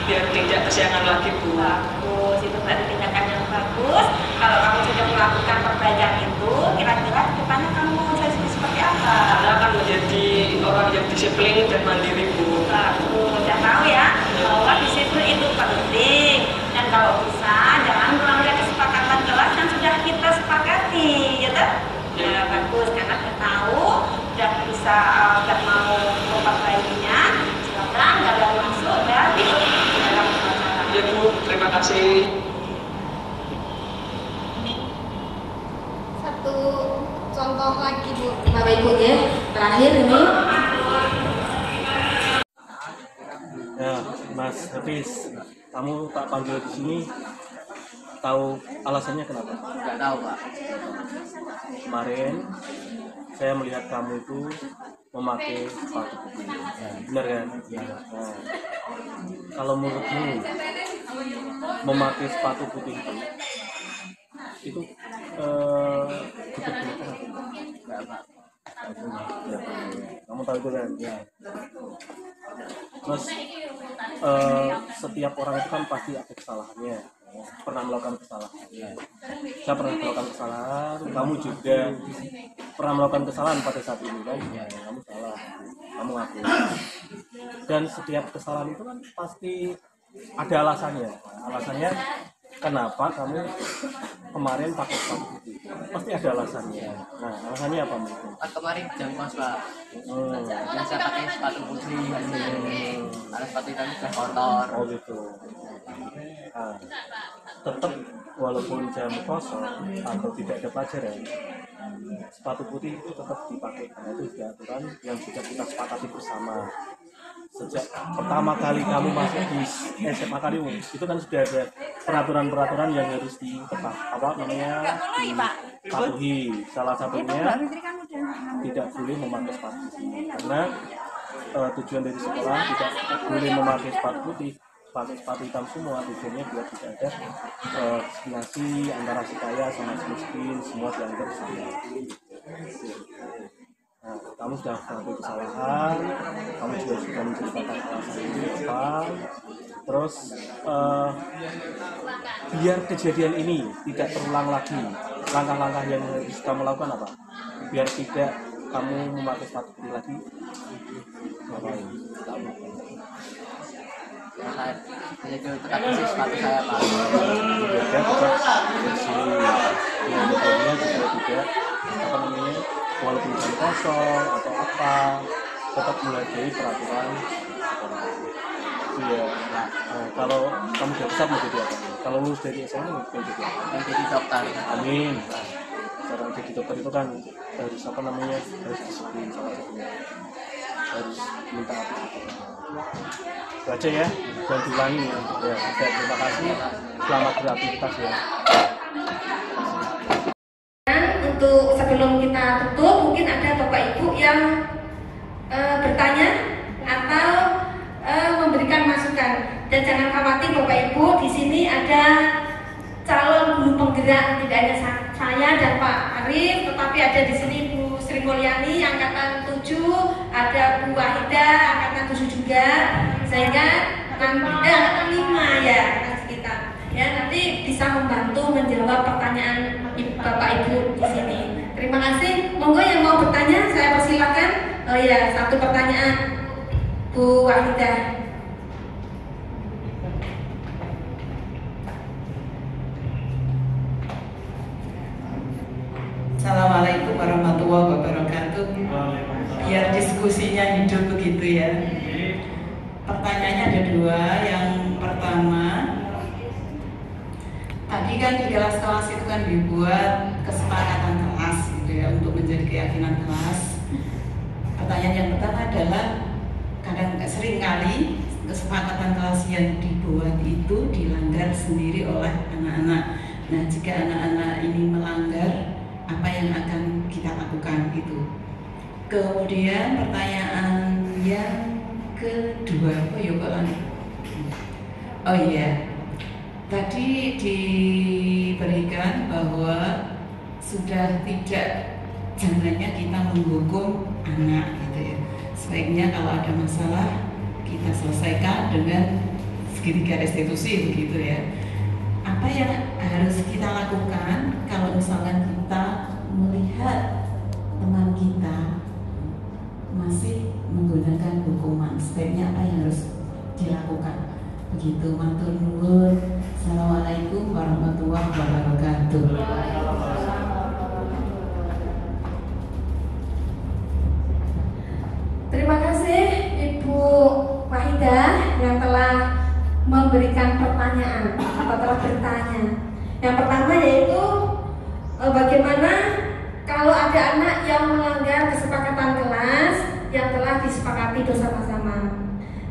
biar tidak kesiangan lagi Bu. Bagus, itu berarti tindakan yang bagus. Kalau kamu sudah melakukan perbaikan itu, kira-kira kedepannya kamu mau jadi seperti apa? Karena akan menjadi orang yang disiplin dan mandiri, Bu. Udah tahu ya bahwa disiplin itu penting, dan kalau bisa jangan melanggar kesepakatan kelas yang sudah kita sepakati, gitu. Ya bagus, karena kita tahu udah bisa, udah mau memperbaikinya, silakan gagal masuk dan ikut dalam pelajaran. Ya Bu, terima kasih. Satu contoh lagi Bu. Bapak Ibu ya, terakhir ini. Ya, Mas Hafiz, kamu tak panggil di sini, tahu alasannya kenapa? Nggak tahu, Pak. Kemarin saya melihat kamu itu memakai sepatu putih, benar kan? Nah, kalau menurutmu memakai sepatu putih itu diperbolehkan atau enggak? Nggak, Pak. Kamu tahu itu kan? Ya. Terus setiap orang itu kan pasti ada kesalahannya, pernah melakukan kesalahan. Saya pernah melakukan kesalahan, kamu juga pernah melakukan kesalahan pada saat ini kan? Ya, kamu salah, kamu ngaku. Dan setiap kesalahan itu kan pasti ada alasannya. Alasannya kenapa kamu kemarin pakai sepatu putih? Pasti ada alasannya. Nah, alasannya apa mungkin? Kemarin jam kos, Pak. Dan saya pakai sepatu putih. Karena sepatu hitam sudah kotor. Oh gitu. Nah, tetap walaupun jam kosong atau tidak ada pelajaran, sepatu putih itu tetap dipakai. Karena itu sudah aturan yang sudah kita sepakati bersama. Sejak pertama kali kamu masuk di SMA Kaliwung, itu kan sudah ada peraturan-peraturan yang harus dipatuhi. Salah satunya tidak boleh memakai sepatu putih, karena tujuan dari sekolah tidak boleh memakai sepatu putih, pakai sepatu hitam semua. Tujuannya biar tidak ada diskriminasi antara si kaya sama si miskin, semua dianggap sama. Nah, kamu sudah melakukan kesalahan, kamu juga sudah menceritakan alasan ini apa. Terus biar kejadian ini tidak terulang lagi, langkah-langkah yang harus kamu lakukan apa? Biar tidak kamu memakai sepatu putih lagi. Ngapain? Saya tetap bersih sepatu saya, Pak. Jaga tetap bersih. Yang kedua juga tidak apa namanya, walaupun jam kosong atau apa, tetap menghargai peraturan sekolah. Iya. Nah, kalau kamu sudah besar mau jadi apa? Kalau lulus dari SMA mau jadi apa? Jadi dokter. Amin. Cara jadi dokter itu kan harus apa namanya, harus disiplin salah satunya, harus minta apa? Baca ya, dan diulangi ya. Ya, terima kasih. Selamat beraktivitas ya. Untuk sebelum kita tutup, mungkin ada Bapak Ibu yang bertanya atau memberikan masukan. Dan jangan khawatir Bapak Ibu, di sini ada calon guru penggerak, tidak hanya saya dan Pak Arif, tetapi ada di sini Bu Sri Mulyani angkatan 7, ada Bu Wahida angkatan 7 juga, sehingga angkatan 5 ya sekitar. Ya, nanti bisa membantu menjawab pertanyaan Bapak Ibu di sini. Terima kasih. Monggo yang mau bertanya, saya persilakan. Oh ya, satu pertanyaan Bu Wahida. Assalamualaikum warahmatullahi wabarakatuh. Biar diskusinya hidup begitu ya. Pertanyaannya ada dua. Yang pertama, tadi kan di kelas-kelas itu kan dibuat kesepakatan kelas gitu ya, untuk menjadi keyakinan kelas. Pertanyaan yang pertama adalah, sering kali kesepakatan kelas yang dibuat itu dilanggar sendiri oleh anak-anak. Nah, jika anak-anak ini melanggar, apa yang akan kita lakukan itu? Kemudian pertanyaan yang kedua, oh iya, tadi diberikan bahwa sudah tidak jangannya kita menghukum anak gitu ya. Sebaiknya kalau ada masalah kita selesaikan dengan segitiga restitusi begitu ya. apa yang harus kita lakukan kalau misalkan kita melihat teman kita masih menggunakan hukuman, sebaiknya apa yang harus dilakukan? Begitu, matur nuwun. Assalamualaikum warahmatullahi wabarakatuh. Terima kasih Ibu Wahidah yang telah memberikan pertanyaan atau telah bertanya. Yang pertama yaitu bagaimana kalau ada anak yang melanggar kesepakatan kelas yang telah disepakati bersama-sama.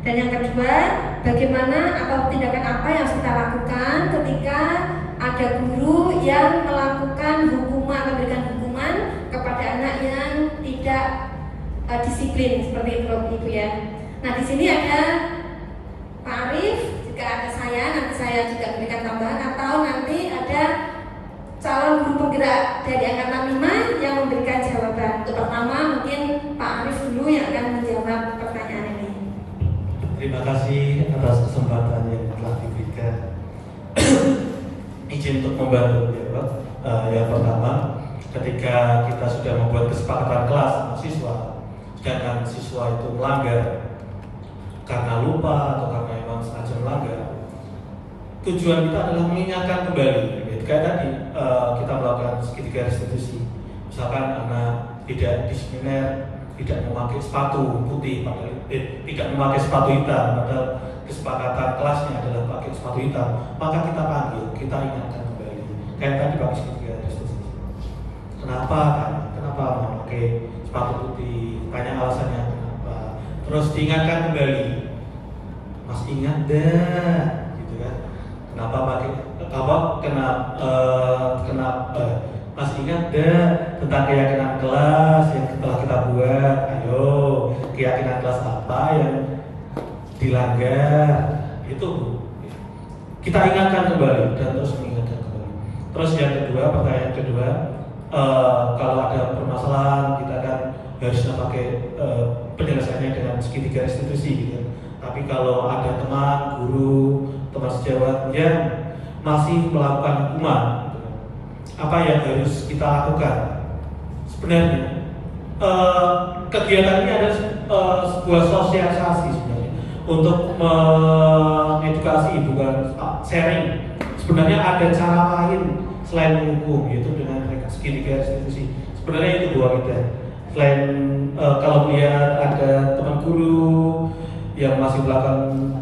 Dan yang kedua, bagaimana atau tindakan apa yang harus kita lakukan ketika ada guru yang melakukan hukuman, memberikan hukuman kepada anak yang tidak disiplin seperti itu Ibu ya. Nah di sini ada Pak Arif, jika ada saya, nanti saya juga memberikan tambahan, atau nanti ada calon guru penggerak dari angkatan 5 yang memberikan jawaban. Untuk pertama mungkin Pak Arif dulu yang akan menjawab pertanyaan ini. Terima kasih atas kesempatan yang telah diberikan. Izin untuk membantu ya Pak. Yang pertama, ketika kita sudah membuat kesepakatan kelas sama siswa, sedangkan siswa itu melanggar karena lupa atau karena memang sengaja melanggar, tujuan kita adalah mengingatkan kembali. Kayak tadi kita melakukan segitiga restitusi. Misalkan anak tidak disipliner, tidak memakai sepatu putih, tidak memakai sepatu hitam, padahal kesepakatan kelasnya adalah pakai sepatu hitam, maka kita panggil, kita ingatkan kembali. Kayak tadi pakai segitiga restitusi. Kenapa memakai sepatu putih? Banyak alasannya kenapa. Terus diingatkan kembali, Mas ingat dah, gitu kan? Kenapa pakai? Kenapa? Mas ingat dah tentang keyakinan kelas yang telah kita buat. Ayo, keyakinan kelas apa yang dilanggar? Itu kita ingatkan kembali dan terus mengingatkan kembali. Terus yang kedua, pertanyaan kedua, kalau ada permasalahan kita kan harusnya pakai penyelesaiannya dengan segitiga restitusi gitu. Tapi kalau ada teman, guru, teman sejawat yang masih melakukan hukuman, apa yang harus kita lakukan? Sebenarnya kegiatan ini adalah sebuah sosialisasi sebenarnya untuk mengedukasi, bukan sharing. Sebenarnya ada cara lain selain menghukum, yaitu dengan segitiga restitusi. Sebenarnya itu dua kita. Selain kalau melihat ada teman guru yang masih melakukan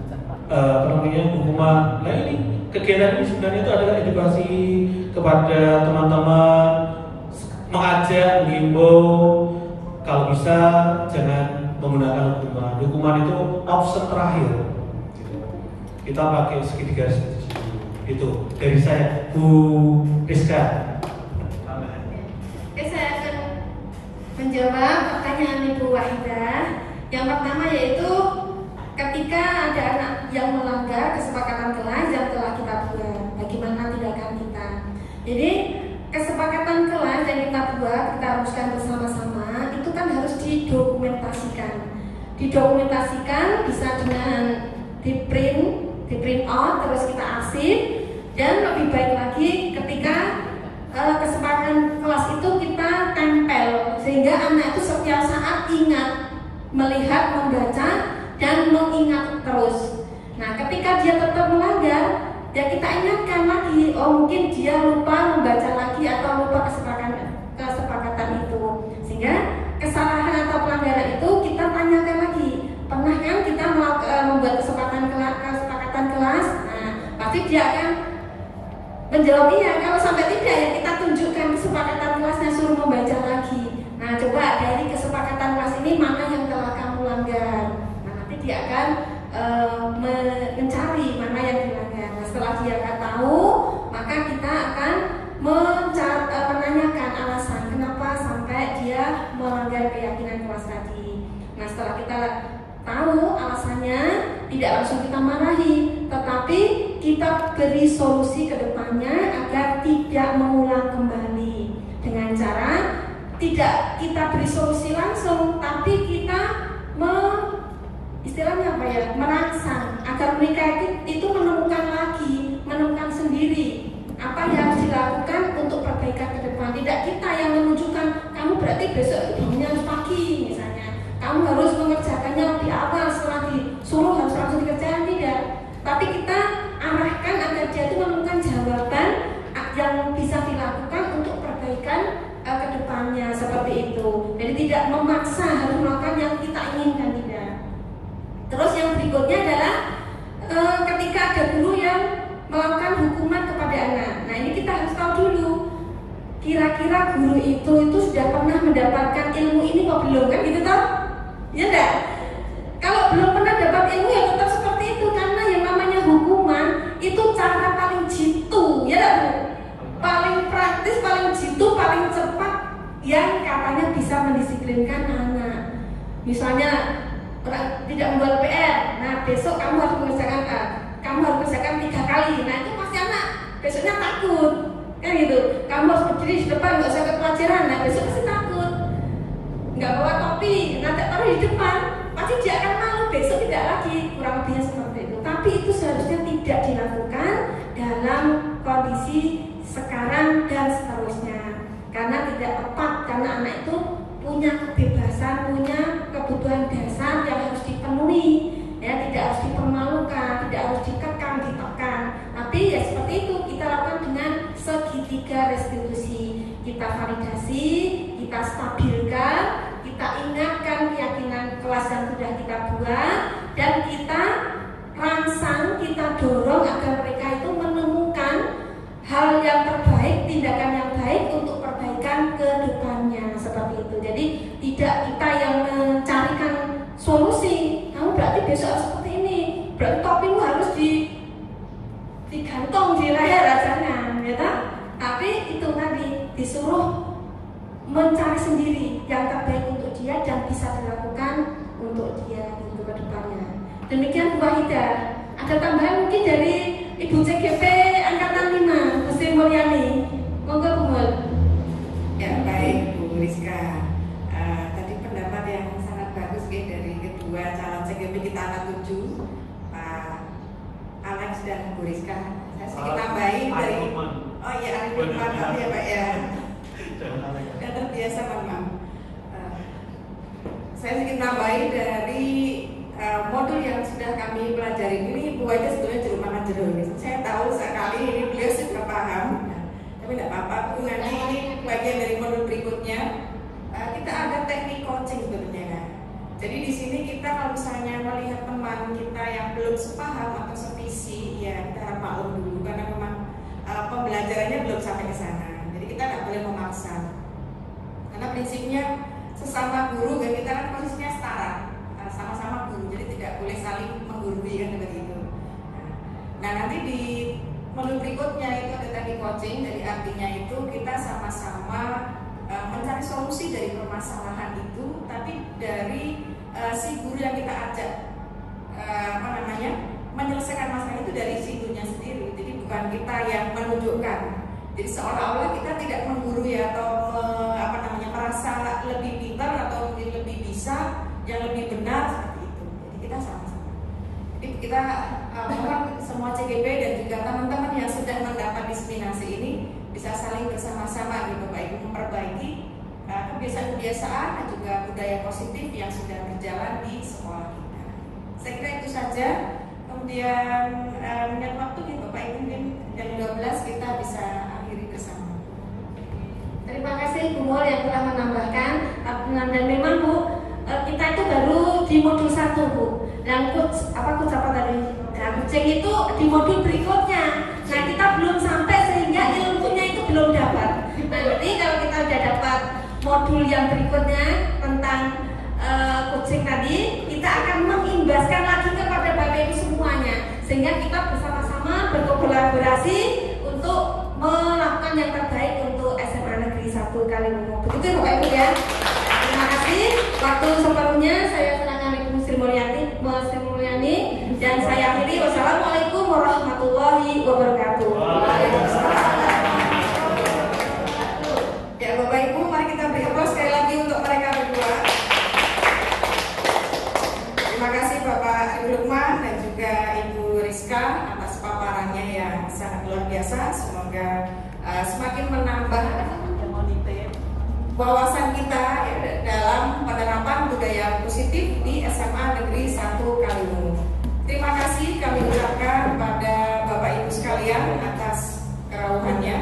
hukuman, nah ini kegiatan ini sebenarnya itu adalah edukasi kepada teman-teman, mengajak, menghimbau, kalau bisa jangan menggunakan hukuman. Hukuman itu option terakhir. Kita pakai segitiga restitusi. Itu dari saya, Bu Rizka. Oke, saya akan menjawab pertanyaan Ibu Wahidah. Yang pertama yaitu ketika ada anak yang melanggar kesepakatan kelas yang telah kita buat, bagaimana tindakan kita? Jadi kesepakatan kelas yang kita buat, kita rumuskan bersama-sama, itu kan harus didokumentasikan. Didokumentasikan bisa dengan di print out, terus kita arsip, dan lebih baik lagi ketika kesepakatan kelas itu kita tempel, sehingga anak itu setiap saat ingat, melihat, membaca, dan mengingat terus. Nah, ketika dia tetap melanggar, ya kita ingatkan lagi. Oh, mungkin dia lupa membaca lagi atau lupa kesepakatan itu, sehingga kesalahan atau pelanggaran itu kita tanyakan lagi. Pernah kan kita membuat kesepakatan kelas? Nah, pasti dia akan menjawab iya. Kalau sampai tidak, ya kita tunjukkan kesepakatan kelasnya, suruh membaca lagi. Nah, coba dari kesepakatan kelas ini mana yang telah kamu langgar. Dia akan mencari mana yang dilanggar. Nah, setelah dia akan tahu, maka kita akan menanyakan alasan kenapa sampai dia melanggar keyakinan kelas tadi. Nah, setelah kita tahu alasannya, tidak langsung kita marahi, tetapi kita beri solusi ke depannya agar tidak mengulang kembali dengan cara tidak kita beri solusi langsung, tapi kita istilahnya apa ya, merangsang agar mereka itu menemukan sendiri tidak kita yang menunjukkan kamu berarti besok itu bangunnya harus pagi misalnya, kamu harus mengerjakannya lebih awal setelah disuruh harus langsung dikerjakan, tidak. Tapi kita arahkan agar dia itu menemukan jawaban yang bisa dilakukan untuk perbaikan ke depannya seperti itu. Jadi tidak memaksa harus melakukan yang kita inginkan, tidak. Terus yang berikutnya adalah ketika ada guru yang melakukan hukuman kepada anak. Nah ini kita harus tahu dulu, kira-kira guru itu sudah pernah mendapatkan ilmu ini atau belum, kan gitu toh? Ya enggak? Kalau belum pernah dapat ilmu ya tetap seperti itu, karena yang namanya hukuman itu cara paling jitu, ya enggak Bu? Paling praktis, paling jitu, paling cepat yang katanya bisa mendisiplinkan anak. Misalnya tidak membuat PR, nah besok kamu harus mengerjakan kamu harus mengerjakan 3 kali. Nah itu pasti anak besoknya takut, kan gitu. Kamu harus berdiri di depan, nggak usah ke pelajaran. Nah besok pasti takut, nggak bawa topi, nanti taruh di depan, pasti dia akan malu. Besok tidak lagi, kurang lebihnya seperti itu. Tapi itu seharusnya tidak dilakukan dalam kondisi sekarang dan seterusnya, karena tidak tepat, karena anak itu punya kebebasan, punya kebutuhan dasar yang harus dipenuhi, ya, tidak harus dipermalukan, tidak harus dikekang, ditekan. Tapi ya seperti itu kita lakukan dengan segitiga restitusi. Kita validasi, kita stabilkan, kita ingatkan keyakinan kelas yang sudah kita buat, dan kita rangsang, kita dorong agar mereka itu menemukan hal yang terbaik, tindakan yang baik untuk perbaikan ke depannya, seperti itu. Jadi tidak kita yang mencarikan solusi. Kamu berarti besok harus seperti ini, berarti topimu harus digantung di leher, jangan, ya tak? Tapi itu tadi disuruh mencari sendiri yang terbaik untuk dia dan bisa dilakukan untuk dia untuk ke depannya. Demikian Bu Wahida. Ada tambahan mungkin dari Ibu CGP Angkatan 5, Bu Sri Mulyani. Monggo Bu Mul. Ya baik Bu Rizka. Tadi pendapat yang sangat bagus dari kedua calon CGP kita angkat 7, Pak Alex dan Bu Rizka. Saya sedikit tambahin dari oh iya Arif Lukman, maaf ya Pak ya. Sudah terbiasa Pak. Saya sedikit tambahin dari modul yang sudah kami pelajari ini. Bu Wahida sebetulnya jeruk makan jeruk. Saya tahu sekali ini beliau sudah paham, tapi tidak apa-apa Bu, nanti ini bagian dari modul berikutnya. Kita ada teknik coaching sebetulnya kan. Jadi di sini kita kalau misalnya melihat teman kita yang belum sepaham atau sevisi, ya kita harap maklum dulu karena memang pembelajarannya belum sampai ke sana. Jadi kita tidak boleh memaksa. Karena prinsipnya sesama guru, dan kita kan posisinya setara, sama-sama guru, jadi tidak boleh saling menggurui kan seperti itu. Nah nanti di modul berikutnya itu ada tadi coaching, jadi artinya itu kita sama-sama mencari solusi dari permasalahan itu, tapi dari si guru yang kita ajak menyelesaikan masalah itu dari si gurunya sendiri. Jadi bukan kita yang menunjukkan. Jadi seolah-olah kita tidak menggurui atau merasa lebih pintar atau lebih bisa, yang lebih benar seperti itu. Jadi kita sama-sama. Jadi kita semua CGP dan juga teman-teman yang sudah mendapat diseminasi ini bisa saling bersama-sama gitu Bapak Ibu memperbaiki kebiasaan-kebiasaan dan juga budaya positif yang sudah berjalan di sekolah kita. Saya kira itu saja. Kemudian minat waktu nih Bapak Ibu, mungkin jam 12 kita bisa akhiri bersama. Terima kasih Bu Mul yang telah menambahkan. Dan memang Bu, kita itu baru di modul 1 Bu. Yang coach apa tadi? Coaching itu di modul berikutnya. Nah kita belum sampai sehingga ilmunya itu belum dapat. Nanti kalau kita sudah dapat modul yang berikutnya tentang coaching tadi, kita akan mengimbaskan lagi kepada Bapak Ibu semuanya, sehingga kita bersama-sama berkolaborasi untuk melakukan yang terbaik untuk SMA Negeri 1 Kaliwungu. Begitu Bapak Ibu ya. Terima kasih. Waktu separuhnya saya serahkan Ibu Sri Mulyani dan saya akhiri. Wassalamualaikum warahmatullahi wabarakatuh. Ya Bapak Ibu, mari kita beri aplaus sekali lagi untuk mereka berdua. Terima kasih Bapak Arif Lukman dan juga Ibu Rizka atas paparannya yang sangat luar biasa. Semoga semakin menambah wawasan kita ya, dalam penerapan budaya positif di SMA Negeri 1 Kaliwungu. Terima kasih kami ucapkan kepada Bapak Ibu sekalian atas kerawuhannya,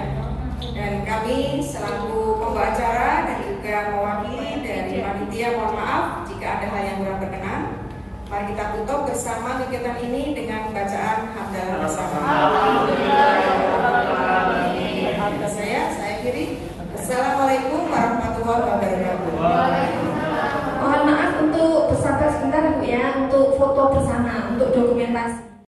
dan kami selaku pembawa acara dan juga mewakili dari panitia mohon maaf jika ada hal yang kurang berkenan. Mari kita tutup bersama kegiatan ini dengan bacaan hamdalah bersama. Saya kiri. Assalamualaikum warahmatullahi wabarakatuh. Mohon maaf untuk bersabar sebentar Bu ya, untuk foto bersama, untuk dokumentasi.